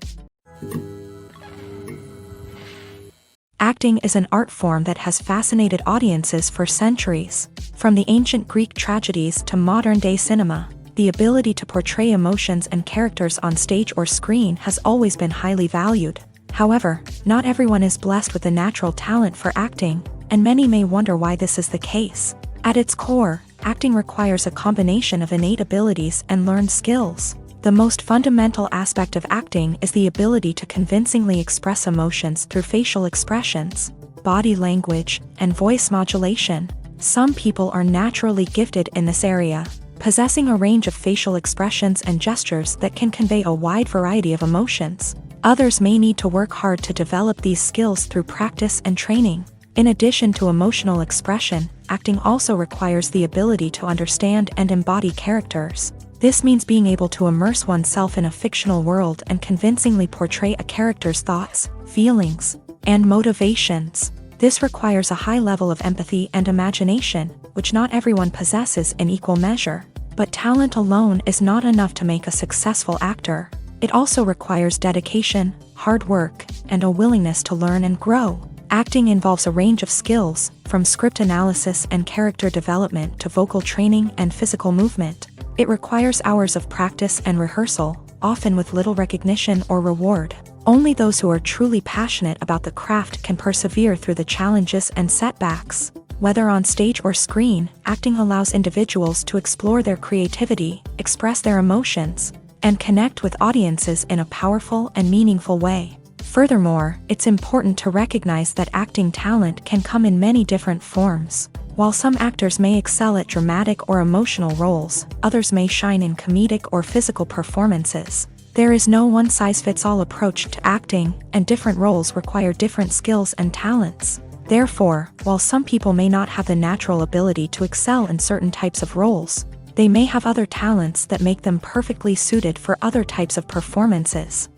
Speaker 1: Acting is an art form that has fascinated audiences for centuries. From the ancient Greek tragedies to modern-day cinema, the ability to portray emotions and characters on stage or screen has always been highly valued. However, not everyone is blessed with the natural talent for acting, and many may wonder why this is the case. At its core, acting requires a combination of innate abilities and learned skills. The most fundamental aspect of acting is the ability to convincingly express emotions through facial expressions, body language, and voice modulation. Some people are naturally gifted in this area, possessing a range of facial expressions and gestures that can convey a wide variety of emotions. Others may need to work hard to develop these skills through practice and training. In addition to emotional expression, acting also requires the ability to understand and embody characters. This means being able to immerse oneself in a fictional world and convincingly portray a character's thoughts, feelings, and motivations. This requires a high level of empathy and imagination, which not everyone possesses in equal measure. But talent alone is not enough to make a successful actor. It also requires dedication, hard work, and a willingness to learn and grow. Acting involves a range of skills, from script analysis and character development to vocal training and physical movement. It requires hours of practice and rehearsal, often with little recognition or reward. Only those who are truly passionate about the craft can persevere through the challenges and setbacks. Whether on stage or screen, acting allows individuals to explore their creativity, express their emotions, and connect with audiences in a powerful and meaningful way. Furthermore, it's important to recognize that acting talent can come in many different forms. While some actors may excel at dramatic or emotional roles, others may shine in comedic or physical performances. There is no one-size-fits-all approach to acting, and different roles require different skills and talents. Therefore, while some people may not have the natural ability to excel in certain types of roles, they may have other talents that make them perfectly suited for other types of performances.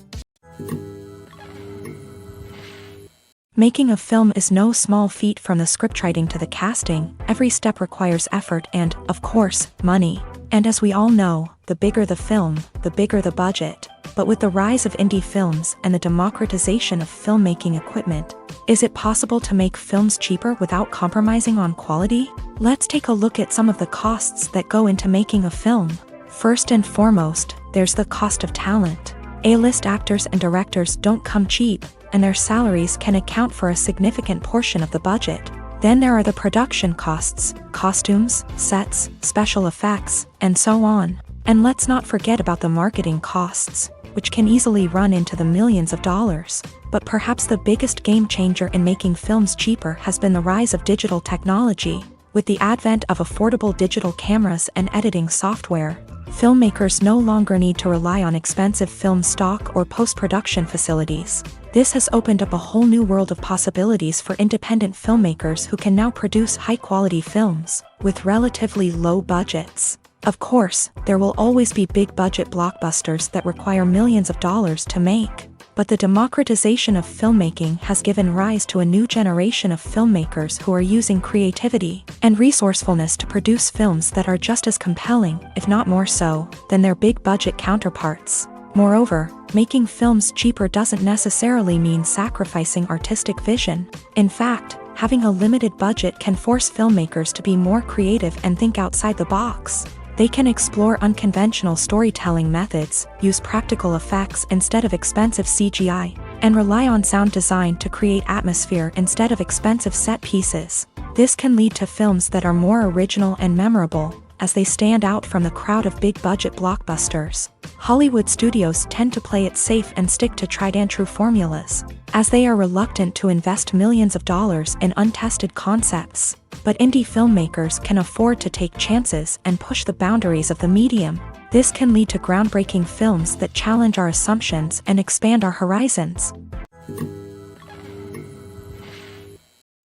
Speaker 1: Making a film is no small feat. From the scriptwriting to the casting, every step requires effort and, of course, money. And as we all know, the bigger the film, the bigger the budget. But with the rise of indie films and the democratization of filmmaking equipment, is it possible to make films cheaper without compromising on quality? Let's take a look at some of the costs that go into making a film. First and foremost, there's the cost of talent. A-list actors and directors don't come cheap, and their salaries can account for a significant portion of the budget. Then there are the production costs, costumes, sets, special effects, and so on. And let's not forget about the marketing costs. which can easily run into the millions of dollars. But perhaps the biggest game changer in making films cheaper has been the rise of digital technology. With the advent of affordable digital cameras and editing software, filmmakers no longer need to rely on expensive film stock or post-production facilities. This has opened up a whole new world of possibilities for independent filmmakers who can now produce high-quality films with relatively low budgets. Of course, there will always be big-budget blockbusters that require millions of dollars to make. But the democratization of filmmaking has given rise to a new generation of filmmakers who are using creativity and resourcefulness to produce films that are just as compelling, if not more so, than their big-budget counterparts. Moreover, making films cheaper doesn't necessarily mean sacrificing artistic vision. In fact, having a limited budget can force filmmakers to be more creative and think outside the box. They can explore unconventional storytelling methods, use practical effects instead of expensive CGI, and rely on sound design to create atmosphere instead of expensive set pieces. This can lead to films that are more original and memorable, as they stand out from the crowd of big-budget blockbusters. Hollywood studios tend to play it safe and stick to tried-and-true formulas, as they are reluctant to invest millions of dollars in untested concepts. But indie filmmakers can afford to take chances and push the boundaries of the medium. This can lead to groundbreaking films that challenge our assumptions and expand our horizons.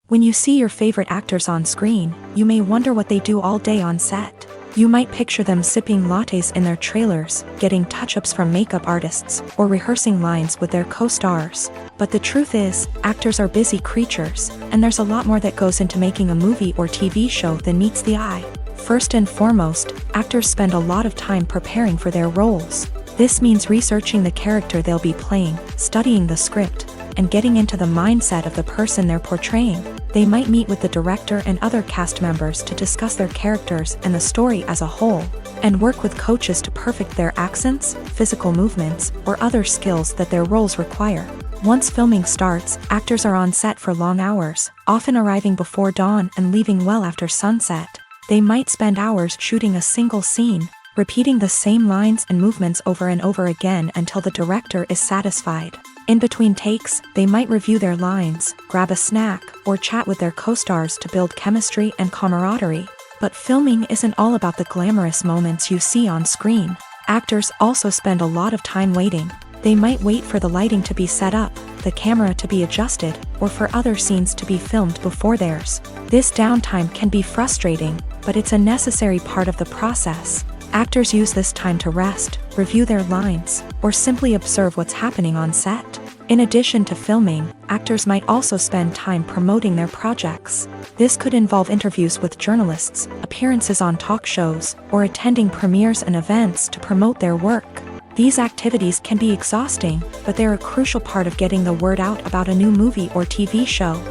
Speaker 1: When you see your favorite actors on screen, you may wonder what they do all day on set. You might picture them sipping lattes in their trailers, getting touch-ups from makeup artists, or rehearsing lines with their co-stars. But the truth is, actors are busy creatures, and there's a lot more that goes into making a movie or TV show than meets the eye. First and foremost, actors spend a lot of time preparing for their roles. This means researching the character they'll be playing, studying the script, and getting into the mindset of the person they're portraying. They might meet with the director and other cast members to discuss their characters and the story as a whole, and work with coaches to perfect their accents, physical movements, or other skills that their roles require. Once filming starts, actors are on set for long hours, often arriving before dawn and leaving well after sunset. They might spend hours shooting a single scene, repeating the same lines and movements over and over again until the director is satisfied. In between takes, they might review their lines, grab a snack, or chat with their co-stars to build chemistry and camaraderie. But filming isn't all about the glamorous moments you see on screen. Actors also spend a lot of time waiting. They might wait for the lighting to be set up, the camera to be adjusted, or for other scenes to be filmed before theirs. This downtime can be frustrating, but it's a necessary part of the process. Actors use this time to rest, review their lines, or simply observe what's happening on set. In addition to filming, actors might also spend time promoting their projects. This could involve interviews with journalists, appearances on talk shows, or attending premieres and events to promote their work. These activities can be exhausting, but they're a crucial part of getting the word out about a new movie or TV show.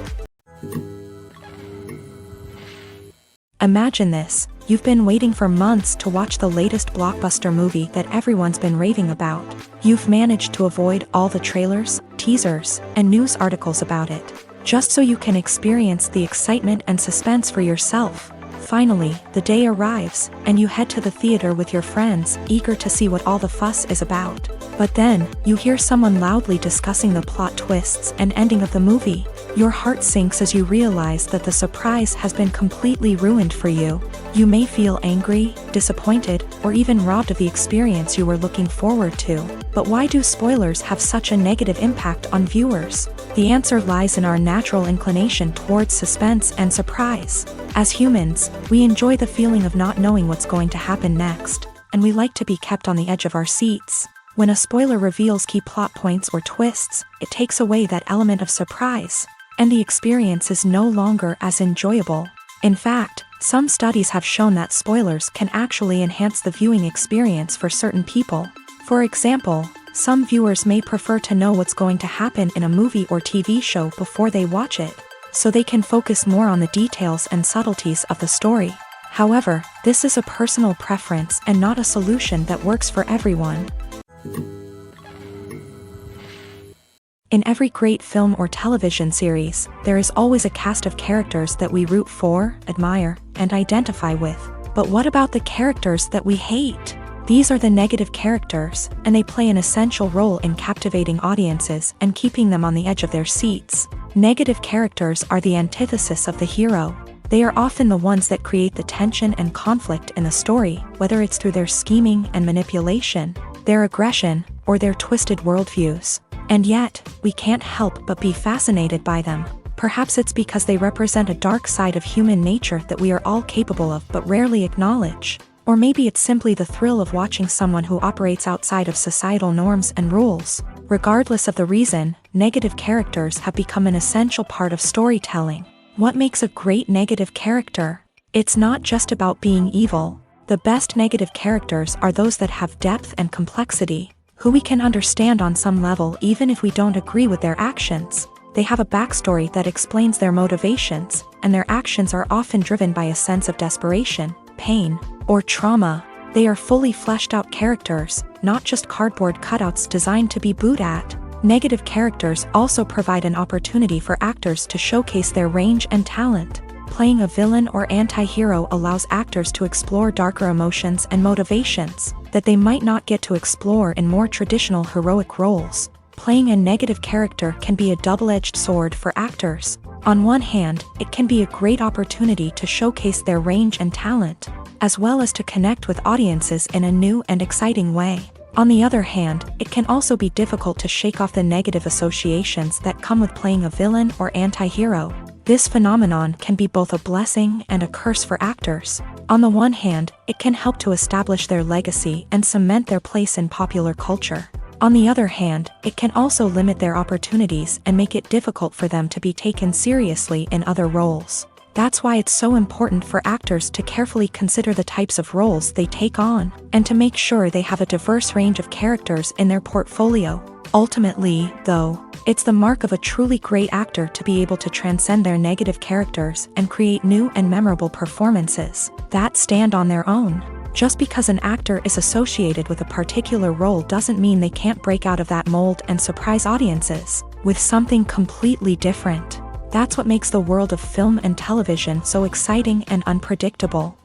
Speaker 1: Imagine this. You've been waiting for months to watch the latest blockbuster movie that everyone's been raving about. You've managed to avoid all the trailers, teasers, and news articles about it, just so you can experience the excitement and suspense for yourself. Finally, the day arrives, and you head to the theater with your friends, eager to see what all the fuss is about. But then, you hear someone loudly discussing the plot twists and ending of the movie. Your heart sinks as you realize that the surprise has been completely ruined for you. You may feel angry, disappointed, or even robbed of the experience you were looking forward to. But why do spoilers have such a negative impact on viewers? The answer lies in our natural inclination towards suspense and surprise. As humans, we enjoy the feeling of not knowing what's going to happen next, and we like to be kept on the edge of our seats. When a spoiler reveals key plot points or twists, it takes away that element of surprise, and the experience is no longer as enjoyable. In fact, some studies have shown that spoilers can actually enhance the viewing experience for certain people. For example, some viewers may prefer to know what's going to happen in a movie or TV show before they watch it, so they can focus more on the details and subtleties of the story. However, this is a personal preference and not a solution that works for everyone. In every great film or television series, there is always a cast of characters that we root for, admire, and identify with. But what about the characters that we hate? These are the negative characters, and they play an essential role in captivating audiences and keeping them on the edge of their seats. Negative characters are the antithesis of the hero. They are often the ones that create the tension and conflict in the story, whether it's through their scheming and manipulation, their aggression, or their twisted worldviews. And yet, we can't help but be fascinated by them. Perhaps it's because they represent a dark side of human nature that we are all capable of but rarely acknowledge. Or maybe it's simply the thrill of watching someone who operates outside of societal norms and rules. Regardless of the reason, negative characters have become an essential part of storytelling. What makes a great negative character? It's not just about being evil. The best negative characters are those that have depth and complexity, who we can understand on some level even if we don't agree with their actions. They have a backstory that explains their motivations, and their actions are often driven by a sense of desperation, pain, or trauma. They are fully fleshed out characters, not just cardboard cutouts designed to be booed at. Negative characters also provide an opportunity for actors to showcase their range and talent. Playing a villain or anti-hero allows actors to explore darker emotions and motivations that they might not get to explore in more traditional heroic roles. Playing a negative character can be a double-edged sword for actors. On one hand, it can be a great opportunity to showcase their range and talent, as well as to connect with audiences in a new and exciting way. On the other hand, it can also be difficult to shake off the negative associations that come with playing a villain or anti-hero. This phenomenon can be both a blessing and a curse for actors. On the one hand, it can help to establish their legacy and cement their place in popular culture. On the other hand, it can also limit their opportunities and make it difficult for them to be taken seriously in other roles. That's why it's so important for actors to carefully consider the types of roles they take on, and to make sure they have a diverse range of characters in their portfolio. Ultimately, though, it's the mark of a truly great actor to be able to transcend their negative characters and create new and memorable performances that stand on their own. Just because an actor is associated with a particular role doesn't mean they can't break out of that mold and surprise audiences with something completely different. That's what makes the world of film and television so exciting and unpredictable.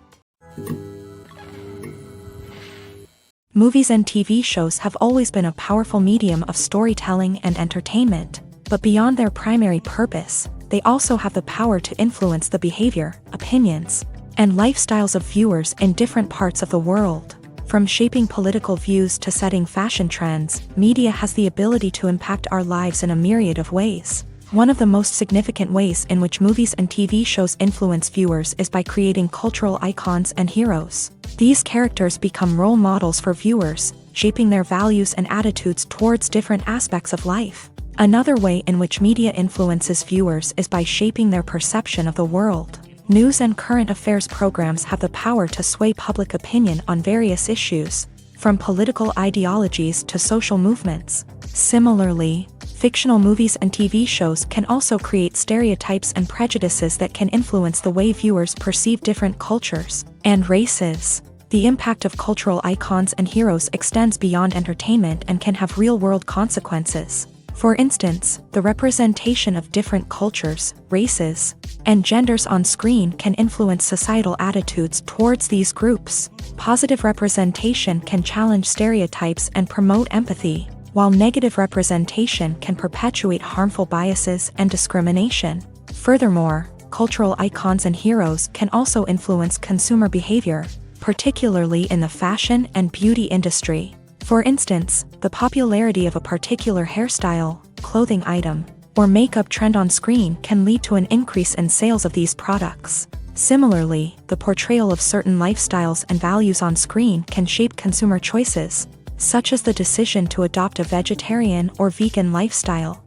Speaker 1: Movies and TV shows have always been a powerful medium of storytelling and entertainment, but beyond their primary purpose, they also have the power to influence the behavior, opinions, and lifestyles of viewers in different parts of the world. From shaping political views to setting fashion trends, media has the ability to impact our lives in a myriad of ways. One of the most significant ways in which movies and TV shows influence viewers is by creating cultural icons and heroes. These characters become role models for viewers, shaping their values and attitudes towards different aspects of life. Another way in which media influences viewers is by shaping their perception of the world. News and current affairs programs have the power to sway public opinion on various issues, from political ideologies to social movements. Similarly, fictional movies and TV shows can also create stereotypes and prejudices that can influence the way viewers perceive different cultures and races. The impact of cultural icons and heroes extends beyond entertainment and can have real-world consequences. For instance, the representation of different cultures, races, and genders on screen can influence societal attitudes towards these groups. Positive representation can challenge stereotypes and promote empathy, while negative representation can perpetuate harmful biases and discrimination. Furthermore, cultural icons and heroes can also influence consumer behavior, particularly in the fashion and beauty industry. For instance, the popularity of a particular hairstyle, clothing item, or makeup trend on screen can lead to an increase in sales of these products. Similarly, the portrayal of certain lifestyles and values on screen can shape consumer choices, such as the decision to adopt a vegetarian or vegan lifestyle.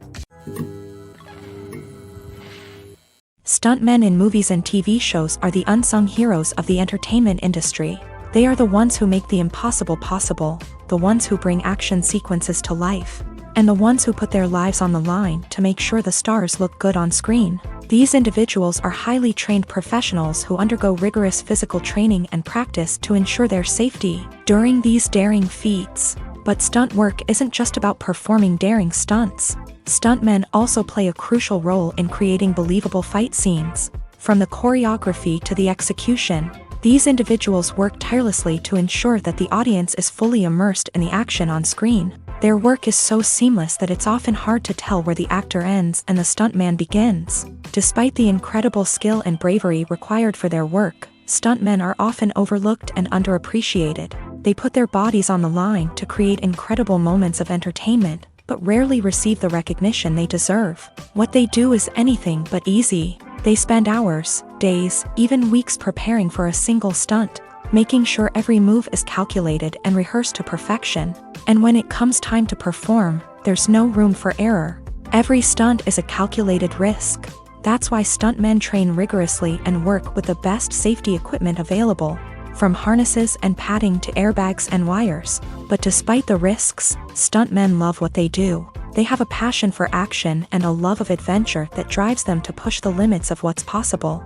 Speaker 1: Stuntmen in movies and TV shows are the unsung heroes of the entertainment industry. They are the ones who make the impossible possible, the ones who bring action sequences to life, and the ones who put their lives on the line to make sure the stars look good on screen. These individuals are highly trained professionals who undergo rigorous physical training and practice to ensure their safety during these daring feats. But stunt work isn't just about performing daring stunts. Stuntmen also play a crucial role in creating believable fight scenes. From the choreography to the execution, These individuals work tirelessly to ensure that the audience is fully immersed in the action on screen. Their work is so seamless that it's often hard to tell where the actor ends and the stuntman begins. Despite the incredible skill and bravery required for their work, stuntmen are often overlooked and underappreciated. They put their bodies on the line to create incredible moments of entertainment, but rarely receive the recognition they deserve. What they do is anything but easy. They spend hours, days, even weeks preparing for a single stunt, making sure every move is calculated and rehearsed to perfection. And when it comes time to perform, there's no room for error. Every stunt is a calculated risk. That's why stuntmen train rigorously and work with the best safety equipment available, from harnesses and padding to airbags and wires. But despite the risks, stuntmen love what they do. They have a passion for action and a love of adventure that drives them to push the limits of what's possible.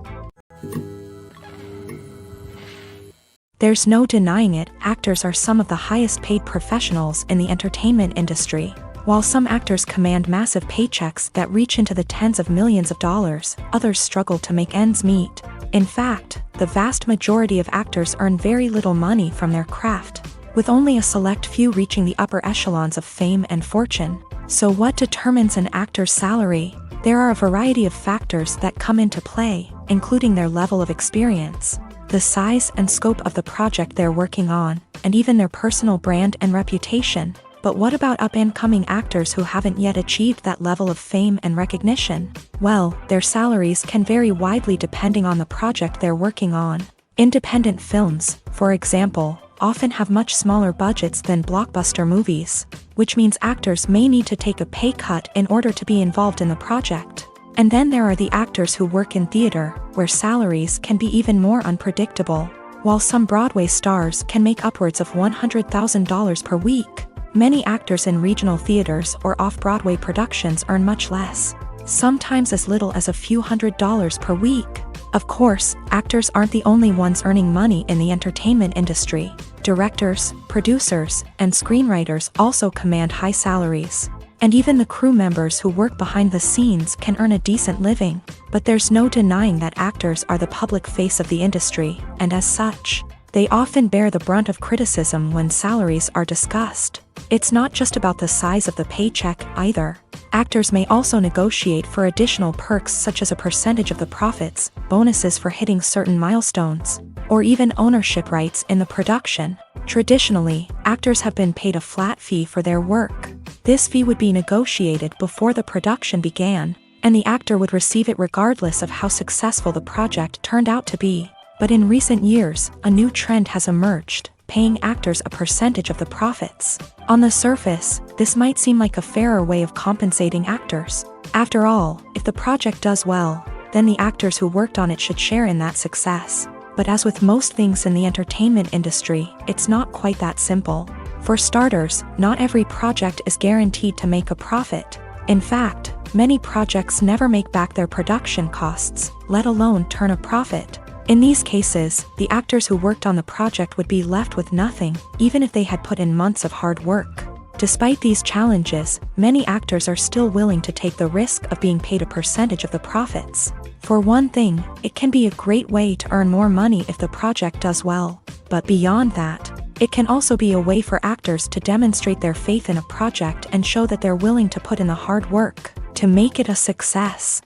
Speaker 1: There's no denying it, actors are some of the highest paid professionals in the entertainment industry. While some actors command massive paychecks that reach into the tens of millions of dollars, others struggle to make ends meet. In fact, the vast majority of actors earn very little money from their craft, with only a select few reaching the upper echelons of fame and fortune. So what determines an actor's salary? There are a variety of factors that come into play, including their level of experience, the size and scope of the project they're working on, and even their personal brand and reputation. But what about up-and-coming actors who haven't yet achieved that level of fame and recognition? Well, their salaries can vary widely depending on the project they're working on. Independent films, for example, often have much smaller budgets than blockbuster movies, which means actors may need to take a pay cut in order to be involved in the project. And then there are the actors who work in theater, where salaries can be even more unpredictable. While some Broadway stars can make upwards of $100,000 per week, many actors in regional theaters or off-Broadway productions earn much less, sometimes as little as a few $100s per week. Of course, actors aren't the only ones earning money in the entertainment industry. Directors, producers, and screenwriters also command high salaries. And even the crew members who work behind the scenes can earn a decent living. But there's no denying that actors are the public face of the industry, and as such, they often bear the brunt of criticism when salaries are discussed. It's not just about the size of the paycheck, either. Actors may also negotiate for additional perks such as a percentage of the profits, bonuses for hitting certain milestones, or even ownership rights in the production. Traditionally, actors have been paid a flat fee for their work. This fee would be negotiated before the production began, and the actor would receive it regardless of how successful the project turned out to be. But in recent years, a new trend has emerged, paying actors a percentage of the profits. On the surface, this might seem like a fairer way of compensating actors. After all, if the project does well, then the actors who worked on it should share in that success. But as with most things in the entertainment industry, it's not quite that simple. For starters, not every project is guaranteed to make a profit. In fact, many projects never make back their production costs, let alone turn a profit. In these cases, the actors who worked on the project would be left with nothing, even if they had put in months of hard work. Despite these challenges, many actors are still willing to take the risk of being paid a percentage of the profits. For one thing, it can be a great way to earn more money if the project does well. But beyond that, it can also be a way for actors to demonstrate their faith in a project and show that they're willing to put in the hard work to make it a success.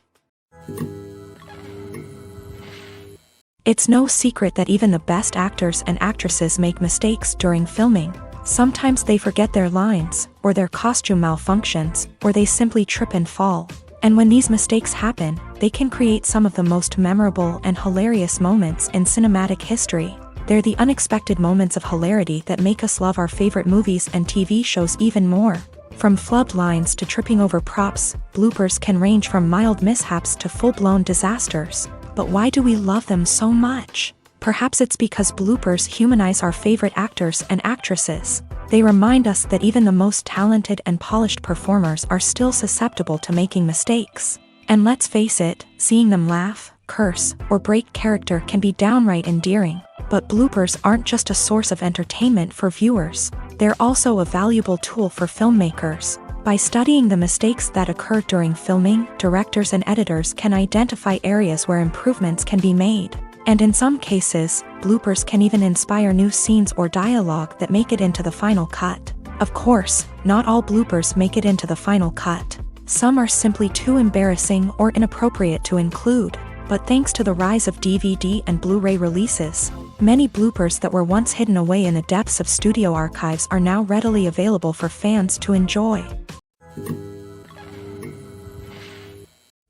Speaker 1: It's no secret that even the best actors and actresses make mistakes during filming. Sometimes they forget their lines, or their costume malfunctions, or they simply trip and fall. And when these mistakes happen, they can create some of the most memorable and hilarious moments in cinematic history. They're the unexpected moments of hilarity that make us love our favorite movies and TV shows even more. From flubbed lines to tripping over props, bloopers can range from mild mishaps to full-blown disasters. But why do we love them so much? Perhaps it's because bloopers humanize our favorite actors and actresses. They remind us that even the most talented and polished performers are still susceptible to making mistakes. And let's face it, seeing them laugh, curse, or break character can be downright endearing. But bloopers aren't just a source of entertainment for viewers. They're also a valuable tool for filmmakers. By studying the mistakes that occur during filming, directors and editors can identify areas where improvements can be made. And in some cases, bloopers can even inspire new scenes or dialogue that make it into the final cut. Of course, not all bloopers make it into the final cut. Some are simply too embarrassing or inappropriate to include. But thanks to the rise of DVD and Blu-ray releases, many bloopers that were once hidden away in the depths of studio archives are now readily available for fans to enjoy.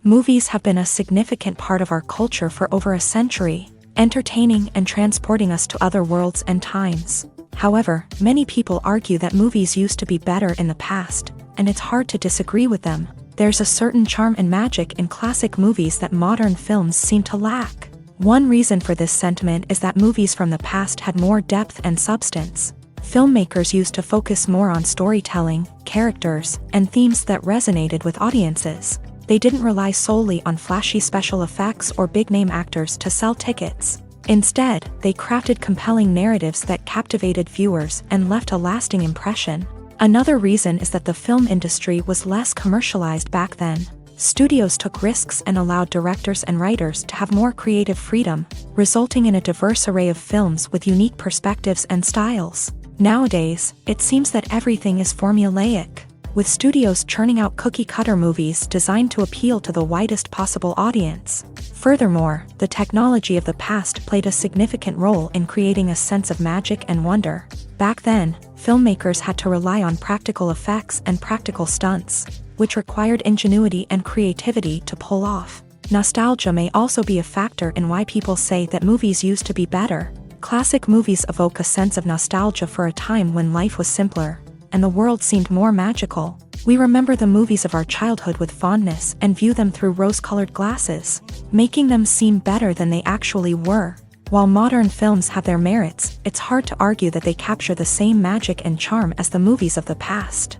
Speaker 1: Movies have been a significant part of our culture for over a century, entertaining and transporting us to other worlds and times. However, many people argue that movies used to be better in the past, and it's hard to disagree with them. There's a certain charm and magic in classic movies that modern films seem to lack. One reason for this sentiment is that movies from the past had more depth and substance. Filmmakers used to focus more on storytelling, characters, and themes that resonated with audiences. They didn't rely solely on flashy special effects or big-name actors to sell tickets. Instead, they crafted compelling narratives that captivated viewers and left a lasting impression. Another reason is that the film industry was less commercialized back then. Studios took risks and allowed directors and writers to have more creative freedom, resulting in a diverse array of films with unique perspectives and styles. Nowadays, it seems that everything is formulaic, with studios churning out cookie-cutter movies designed to appeal to the widest possible audience. Furthermore, the technology of the past played a significant role in creating a sense of magic and wonder. Back then, filmmakers had to rely on practical effects and practical stunts, which required ingenuity and creativity to pull off. Nostalgia may also be a factor in why people say that movies used to be better. Classic movies evoke a sense of nostalgia for a time when life was simpler, and the world seemed more magical. We remember the movies of our childhood with fondness and view them through rose-colored glasses, making them seem better than they actually were. While modern films have their merits, it's hard to argue that they capture the same magic and charm as the movies of the past.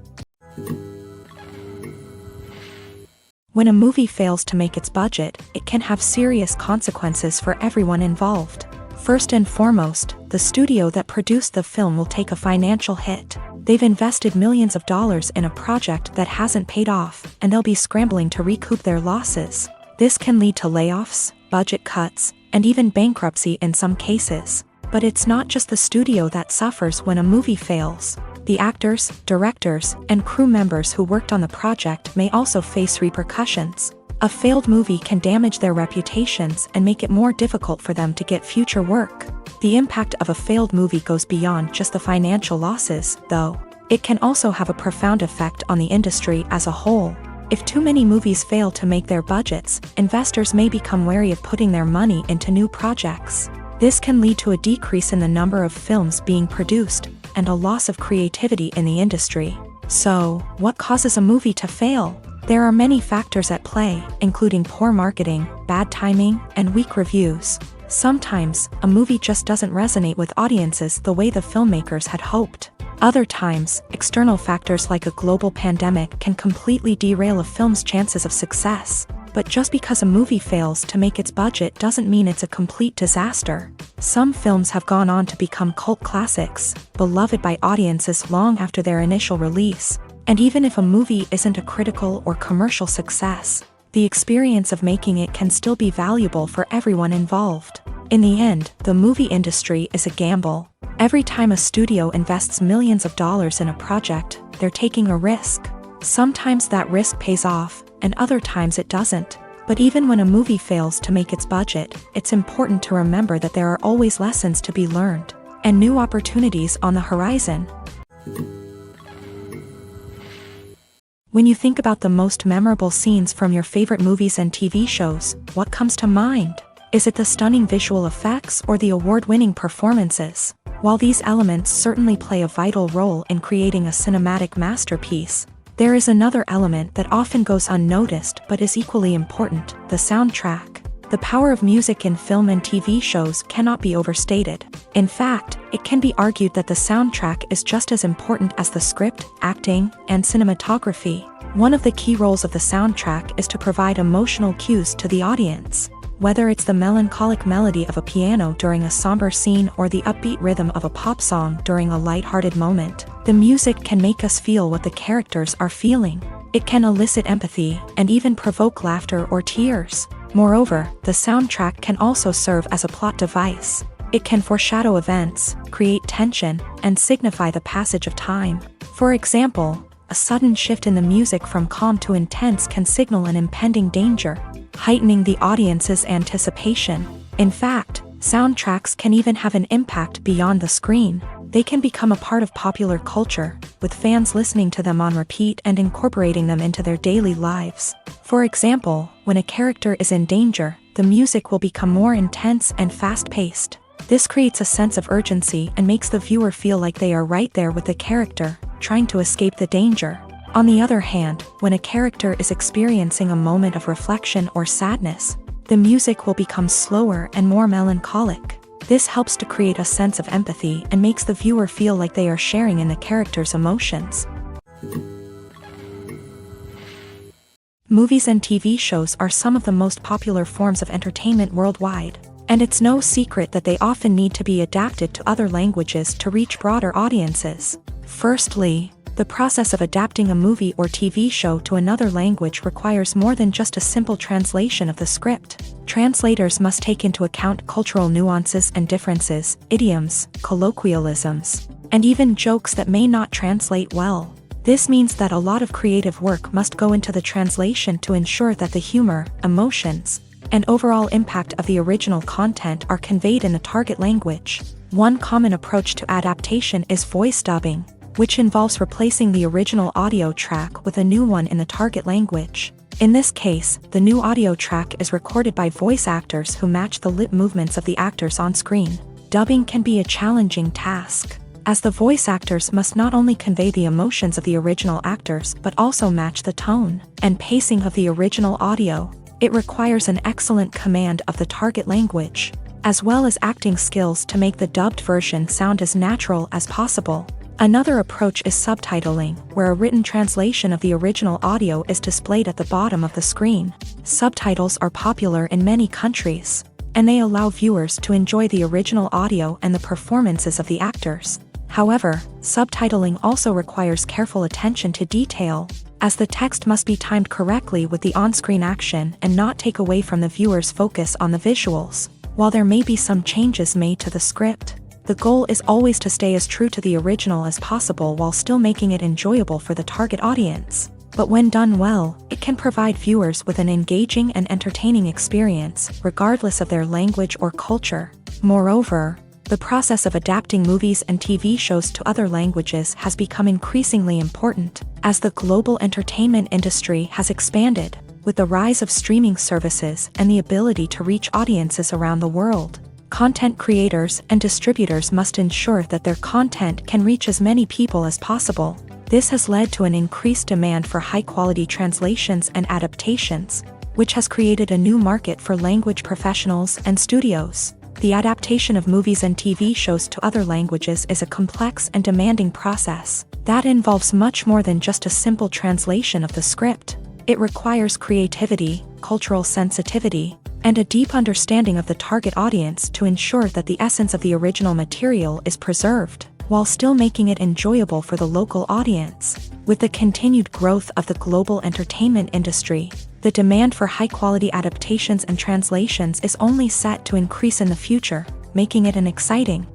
Speaker 1: When a movie fails to make its budget, it can have serious consequences for everyone involved. First and foremost, the studio that produced the film will take a financial hit. They've invested millions of dollars in a project that hasn't paid off, and they'll be scrambling to recoup their losses. This can lead to layoffs, budget cuts, and even bankruptcy in some cases. But it's not just the studio that suffers when a movie fails. The actors, directors, and crew members who worked on the project may also face repercussions. A failed movie can damage their reputations and make it more difficult for them to get future work. The impact of a failed movie goes beyond just the financial losses, though. It can also have a profound effect on the industry as a whole. If too many movies fail to make their budgets, investors may become wary of putting their money into new projects. This can lead to a decrease in the number of films being produced, and a loss of creativity in the industry. So, what causes a movie to fail? There are many factors at play, including poor marketing, bad timing, and weak reviews. Sometimes, a movie just doesn't resonate with audiences the way the filmmakers had hoped. Other times, external factors like a global pandemic can completely derail a film's chances of success. But just because a movie fails to make its budget doesn't mean it's a complete disaster. Some films have gone on to become cult classics, beloved by audiences long after their initial release. And even if a movie isn't a critical or commercial success, the experience of making it can still be valuable for everyone involved. In the end, the movie industry is a gamble. Every time a studio invests millions of dollars in a project, they're taking a risk. Sometimes that risk pays off, and other times it doesn't. But even when a movie fails to make its budget, it's important to remember that there are always lessons to be learned, and new opportunities on the horizon. When you think about the most memorable scenes from your favorite movies and TV shows, what comes to mind? Is it the stunning visual effects or the award-winning performances? While these elements certainly play a vital role in creating a cinematic masterpiece, there is another element that often goes unnoticed but is equally important: the soundtrack. The power of music in film and TV shows cannot be overstated. In fact, it can be argued that the soundtrack is just as important as the script, acting, and cinematography. One of the key roles of the soundtrack is to provide emotional cues to the audience. Whether it's the melancholic melody of a piano during a somber scene or the upbeat rhythm of a pop song during a light-hearted moment, the music can make us feel what the characters are feeling. It can elicit empathy and even provoke laughter or tears. Moreover, the soundtrack can also serve as a plot device. It can foreshadow events, create tension, and signify the passage of time. For example, a sudden shift in the music from calm to intense can signal an impending danger, heightening the audience's anticipation. In fact, soundtracks can even have an impact beyond the screen. They can become a part of popular culture, with fans listening to them on repeat and incorporating them into their daily lives. For example, when a character is in danger, the music will become more intense and fast-paced. This creates a sense of urgency and makes the viewer feel like they are right there with the character, trying to escape the danger. On the other hand, when a character is experiencing a moment of reflection or sadness, the music will become slower and more melancholic. This helps to create a sense of empathy and makes the viewer feel like they are sharing in the character's emotions. Movies and TV shows are some of the most popular forms of entertainment worldwide, and it's no secret that they often need to be adapted to other languages to reach broader audiences. Firstly, the process of adapting a movie or TV show to another language requires more than just a simple translation of the script. Translators must take into account cultural nuances and differences, idioms, colloquialisms, and even jokes that may not translate well. This means that a lot of creative work must go into the translation to ensure that the humor, emotions, and overall impact of the original content are conveyed in the target language. One common approach to adaptation is voice dubbing, which involves replacing the original audio track with a new one in the target language. In this case, the new audio track is recorded by voice actors who match the lip movements of the actors on screen. Dubbing can be a challenging task, as the voice actors must not only convey the emotions of the original actors but also match the tone and pacing of the original audio. It requires an excellent command of the target language, as well as acting skills to make the dubbed version sound as natural as possible. Another approach is subtitling, where a written translation of the original audio is displayed at the bottom of the screen. Subtitles are popular in many countries, and they allow viewers to enjoy the original audio and the performances of the actors. However, subtitling also requires careful attention to detail, as the text must be timed correctly with the on-screen action and not take away from the viewer's focus on the visuals. While there may be some changes made to the script, the goal is always to stay as true to the original as possible while still making it enjoyable for the target audience. But when done well, it can provide viewers with an engaging and entertaining experience, regardless of their language or culture. Moreover, the process of adapting movies and TV shows to other languages has become increasingly important, as the global entertainment industry has expanded, with the rise of streaming services and the ability to reach audiences around the world. Content creators and distributors must ensure that their content can reach as many people as possible. This has led to an increased demand for high-quality translations and adaptations, which has created a new market for language professionals and studios. The adaptation of movies and TV shows to other languages is a complex and demanding process that involves much more than just a simple translation of the script. It requires creativity, cultural sensitivity, and a deep understanding of the target audience to ensure that the essence of the original material is preserved, while still making it enjoyable for the local audience. With the continued growth of the global entertainment industry, the demand for high-quality adaptations and translations is only set to increase in the future, making it an exciting.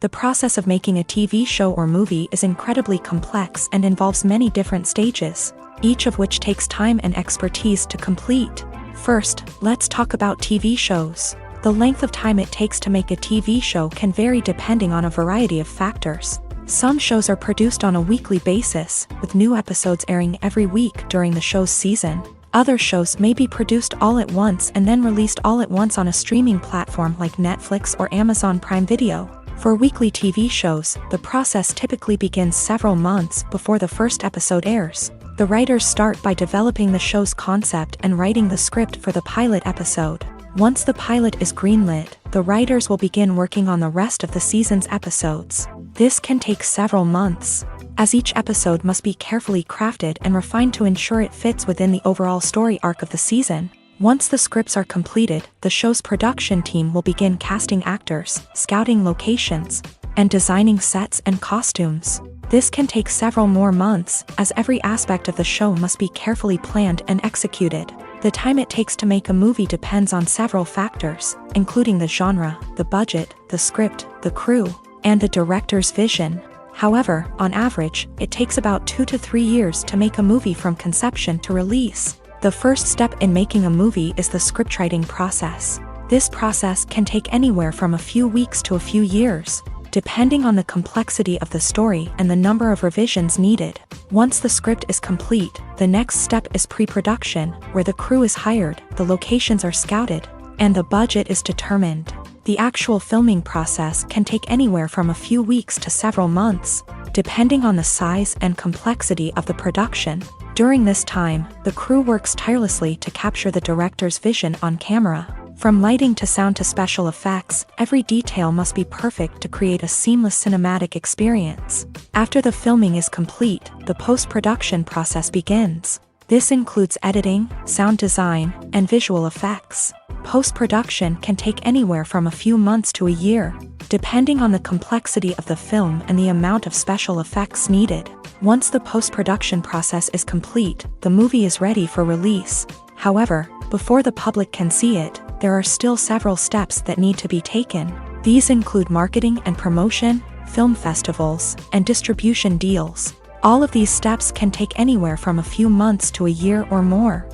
Speaker 1: The process of making a TV show or movie is incredibly complex and involves many different stages, each of which takes time and expertise to complete. First, let's talk about TV shows. The length of time it takes to make a TV show can vary depending on a variety of factors. Some shows are produced on a weekly basis, with new episodes airing every week during the show's season. Other shows may be produced all at once and then released all at once on a streaming platform like Netflix or Amazon Prime Video. For weekly TV shows, the process typically begins several months before the first episode airs. The writers start by developing the show's concept and writing the script for the pilot episode. Once the pilot is greenlit, the writers will begin working on the rest of the season's episodes. This can take several months, as each episode must be carefully crafted and refined to ensure it fits within the overall story arc of the season. Once the scripts are completed, the show's production team will begin casting actors, scouting locations, and designing sets and costumes. This can take several more months, as every aspect of the show must be carefully planned and executed. The time it takes to make a movie depends on several factors, including the genre, the budget, the script, the crew, and the director's vision. However, on average, it takes about 2 to 3 years to make a movie from conception to release. The first step in making a movie is the scriptwriting process. This process can take anywhere from a few weeks to a few years, depending on the complexity of the story and the number of revisions needed. Once the script is complete, the next step is pre-production, where the crew is hired, the locations are scouted, and the budget is determined. The actual filming process can take anywhere from a few weeks to several months, depending on the size and complexity of the production. During this time, the crew works tirelessly to capture the director's vision on camera. From lighting to sound to special effects, every detail must be perfect to create a seamless cinematic experience. After the filming is complete, the post-production process begins. This includes editing, sound design, and visual effects. Post-production can take anywhere from a few months to a year, depending on the complexity of the film and the amount of special effects needed. Once the post-production process is complete, the movie is ready for release. However, before the public can see it, there are still several steps that need to be taken. These include marketing and promotion, film festivals, and distribution deals. All of these steps can take anywhere from a few months to a year or more.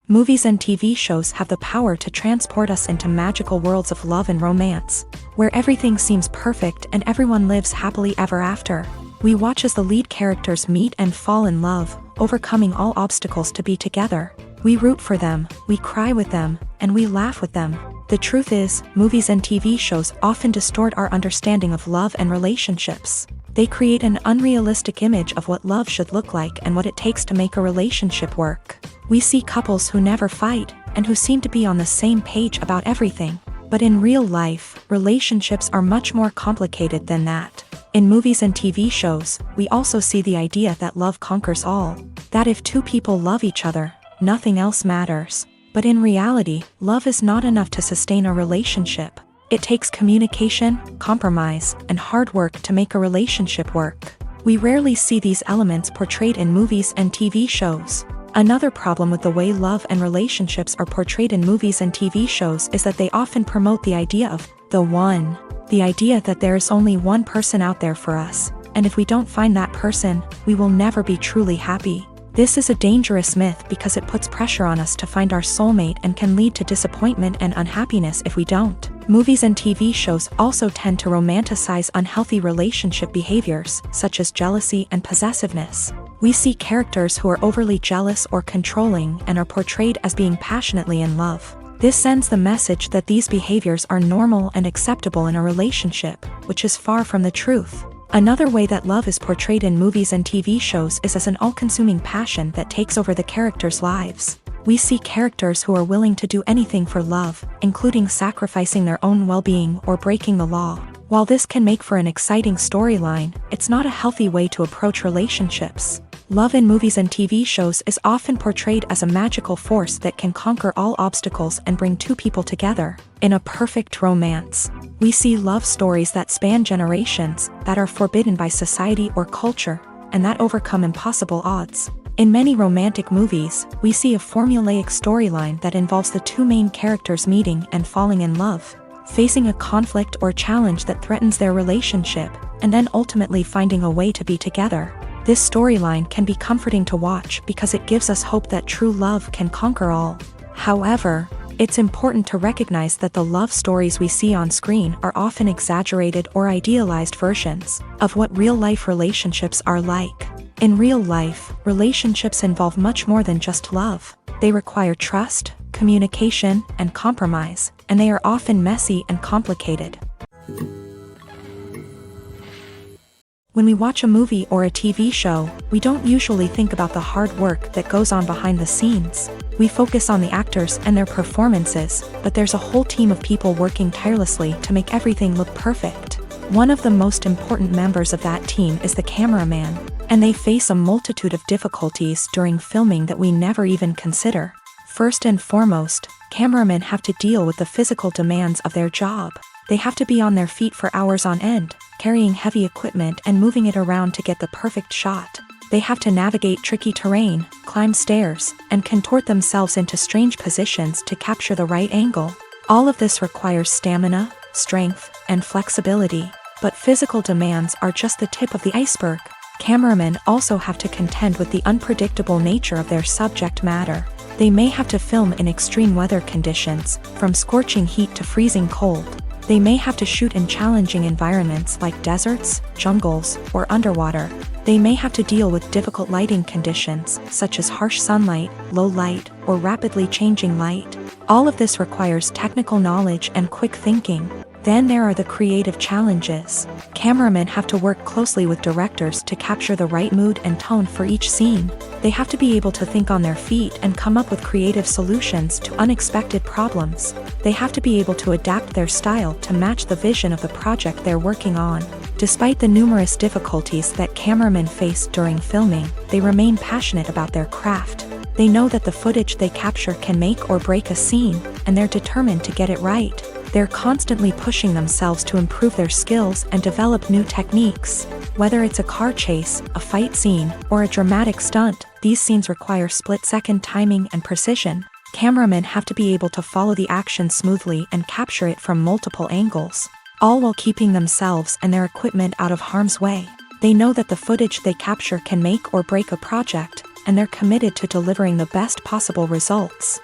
Speaker 1: Movies and TV shows have the power to transport us into magical worlds of love and romance, where everything seems perfect and everyone lives happily ever after. We watch as the lead characters meet and fall in love, overcoming all obstacles to be together. We root for them, we cry with them, and we laugh with them. The truth is, movies and TV shows often distort our understanding of love and relationships. They create an unrealistic image of what love should look like and what it takes to make a relationship work. We see couples who never fight, and who seem to be on the same page about everything. But in real life, relationships are much more complicated than that. In movies and TV shows, we also see the idea that love conquers all. That if two people love each other, nothing else matters. But in reality, love is not enough to sustain a relationship. It takes communication, compromise, and hard work to make a relationship work. We rarely see these elements portrayed in movies and TV shows. Another problem with the way love and relationships are portrayed in movies and TV shows is that they often promote the idea of the one. The idea that there is only one person out there for us, and if we don't find that person, we will never be truly happy. This is a dangerous myth because it puts pressure on us to find our soulmate and can lead to disappointment and unhappiness if we don't. Movies and TV shows also tend to romanticize unhealthy relationship behaviors, such as jealousy and possessiveness. We see characters who are overly jealous or controlling and are portrayed as being passionately in love. This sends the message that these behaviors are normal and acceptable in a relationship, which is far from the truth. Another way that love is portrayed in movies and TV shows is as an all-consuming passion that takes over the characters' lives. We see characters who are willing to do anything for love, including sacrificing their own well-being or breaking the law. While this can make for an exciting storyline, it's not a healthy way to approach relationships. Love in movies and TV shows is often portrayed as a magical force that can conquer all obstacles and bring two people together in a perfect romance. We see love stories that span generations, that are forbidden by society or culture, and that overcome impossible odds. In many romantic movies, we see a formulaic storyline that involves the two main characters meeting and falling in love, facing a conflict or challenge that threatens their relationship, and then ultimately finding a way to be together. This storyline can be comforting to watch because it gives us hope that true love can conquer all. However, it's important to recognize that the love stories we see on screen are often exaggerated or idealized versions of what real-life relationships are like. In real life, relationships involve much more than just love. They require trust, communication, and compromise, and they are often messy and complicated. When we watch a movie or a TV show, we don't usually think about the hard work that goes on behind the scenes. We focus on the actors and their performances, but there's a whole team of people working tirelessly to make everything look perfect. One of the most important members of that team is the cameraman, and they face a multitude of difficulties during filming that we never even consider. First and foremost, cameramen have to deal with the physical demands of their job. They have to be on their feet for hours on end, carrying heavy equipment and moving it around to get the perfect shot. They have to navigate tricky terrain, climb stairs, and contort themselves into strange positions to capture the right angle. All of this requires stamina, strength, and flexibility. But physical demands are just the tip of the iceberg. Cameramen also have to contend with the unpredictable nature of their subject matter. They may have to film in extreme weather conditions, from scorching heat to freezing cold. They may have to shoot in challenging environments like deserts, jungles, or underwater. They may have to deal with difficult lighting conditions, such as harsh sunlight, low light, or rapidly changing light. All of this requires technical knowledge and quick thinking. Then there are the creative challenges. Cameramen have to work closely with directors to capture the right mood and tone for each scene. They have to be able to think on their feet and come up with creative solutions to unexpected problems. They have to be able to adapt their style to match the vision of the project they're working on. Despite the numerous difficulties that cameramen face during filming, they remain passionate about their craft. They know that the footage they capture can make or break a scene, and they're determined to get it right. They're constantly pushing themselves to improve their skills and develop new techniques. Whether it's a car chase, a fight scene, or a dramatic stunt, these scenes require split-second timing and precision. Cameramen have to be able to follow the action smoothly and capture it from multiple angles, all while keeping themselves and their equipment out of harm's way. They know that the footage they capture can make or break a project, and they're committed to delivering the best possible results.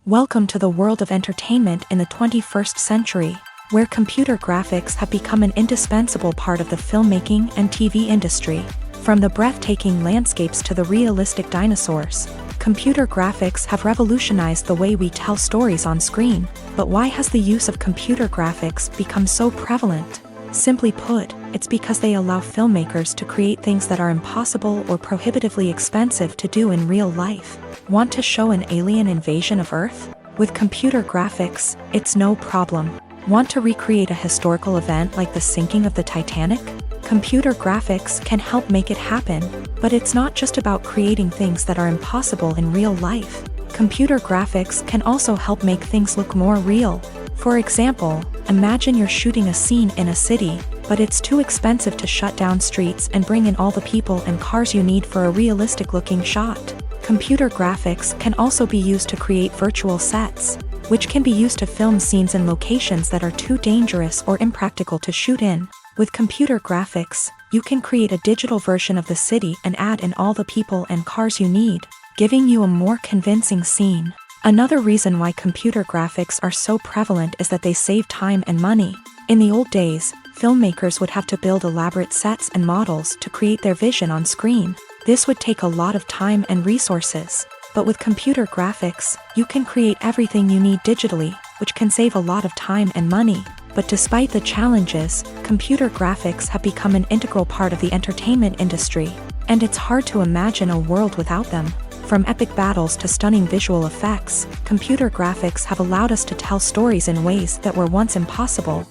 Speaker 1: Welcome to the world of entertainment in the 21st century, where computer graphics have become an indispensable part of the filmmaking and TV industry. From the breathtaking landscapes to the realistic dinosaurs, computer graphics have revolutionized the way we tell stories on screen. But why has the use of computer graphics become so prevalent? Simply put, it's because they allow filmmakers to create things that are impossible or prohibitively expensive to do in real life. Want to show an alien invasion of Earth? With computer graphics, it's no problem. Want to recreate a historical event like the sinking of the Titanic? Computer graphics can help make it happen, but it's not just about creating things that are impossible in real life. Computer graphics can also help make things look more real. For example, imagine you're shooting a scene in a city, but it's too expensive to shut down streets and bring in all the people and cars you need for a realistic-looking shot. Computer graphics can also be used to create virtual sets, which can be used to film scenes in locations that are too dangerous or impractical to shoot in. With computer graphics, you can create a digital version of the city and add in all the people and cars you need, giving you a more convincing scene. Another reason why computer graphics are so prevalent is that they save time and money. In the old days, filmmakers would have to build elaborate sets and models to create their vision on screen. This would take a lot of time and resources. But with computer graphics, you can create everything you need digitally, which can save a lot of time and money. But despite the challenges, computer graphics have become an integral part of the entertainment industry, and it's hard to imagine a world without them. From epic battles to stunning visual effects, computer graphics have allowed us to tell stories in ways that were once impossible.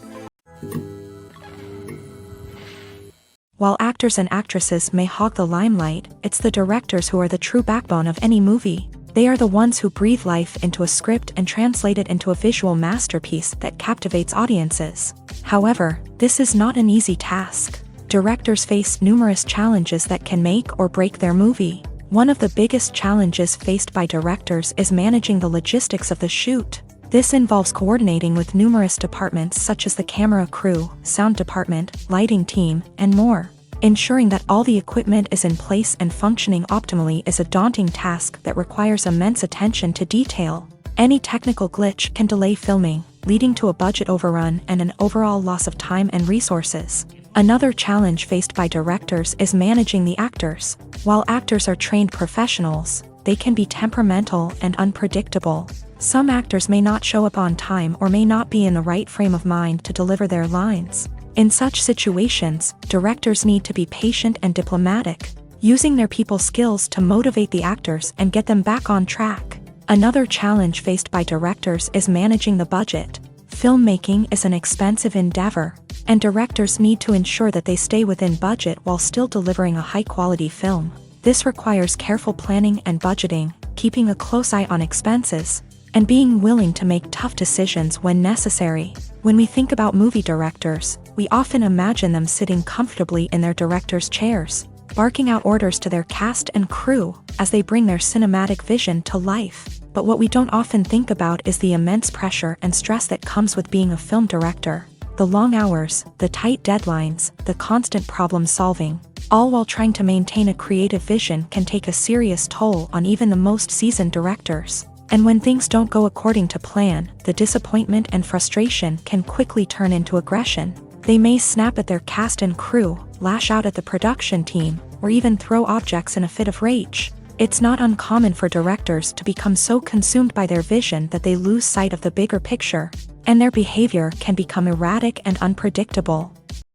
Speaker 1: While actors and actresses may hog the limelight, it's the directors who are the true backbone of any movie. They are the ones who breathe life into a script and translate it into a visual masterpiece that captivates audiences. However, this is not an easy task. Directors face numerous challenges that can make or break their movie. One of the biggest challenges faced by directors is managing the logistics of the shoot. This involves coordinating with numerous departments such as the camera crew, sound department, lighting team, and more. Ensuring that all the equipment is in place and functioning optimally is a daunting task that requires immense attention to detail. Any technical glitch can delay filming, leading to a budget overrun and an overall loss of time and resources. Another challenge faced by directors is managing the actors. While actors are trained professionals, they can be temperamental and unpredictable. Some actors may not show up on time or may not be in the right frame of mind to deliver their lines. In such situations, directors need to be patient and diplomatic, using their people skills to motivate the actors and get them back on track. Another challenge faced by directors is managing the budget. Filmmaking is an expensive endeavor, and directors need to ensure that they stay within budget while still delivering a high-quality film. This requires careful planning and budgeting, keeping a close eye on expenses, and being willing to make tough decisions when necessary. When we think about movie directors, we often imagine them sitting comfortably in their director's chairs, barking out orders to their cast and crew as they bring their cinematic vision to life. But what we don't often think about is the immense pressure and stress that comes with being a film director. The long hours, the tight deadlines, the constant problem solving, all while trying to maintain a creative vision can take a serious toll on even the most seasoned directors. And when things don't go according to plan, the disappointment and frustration can quickly turn into aggression. They may snap at their cast and crew, lash out at the production team, or even throw objects in a fit of rage. It's not uncommon for directors to become so consumed by their vision that they lose sight of the bigger picture, and their behavior can become erratic and unpredictable.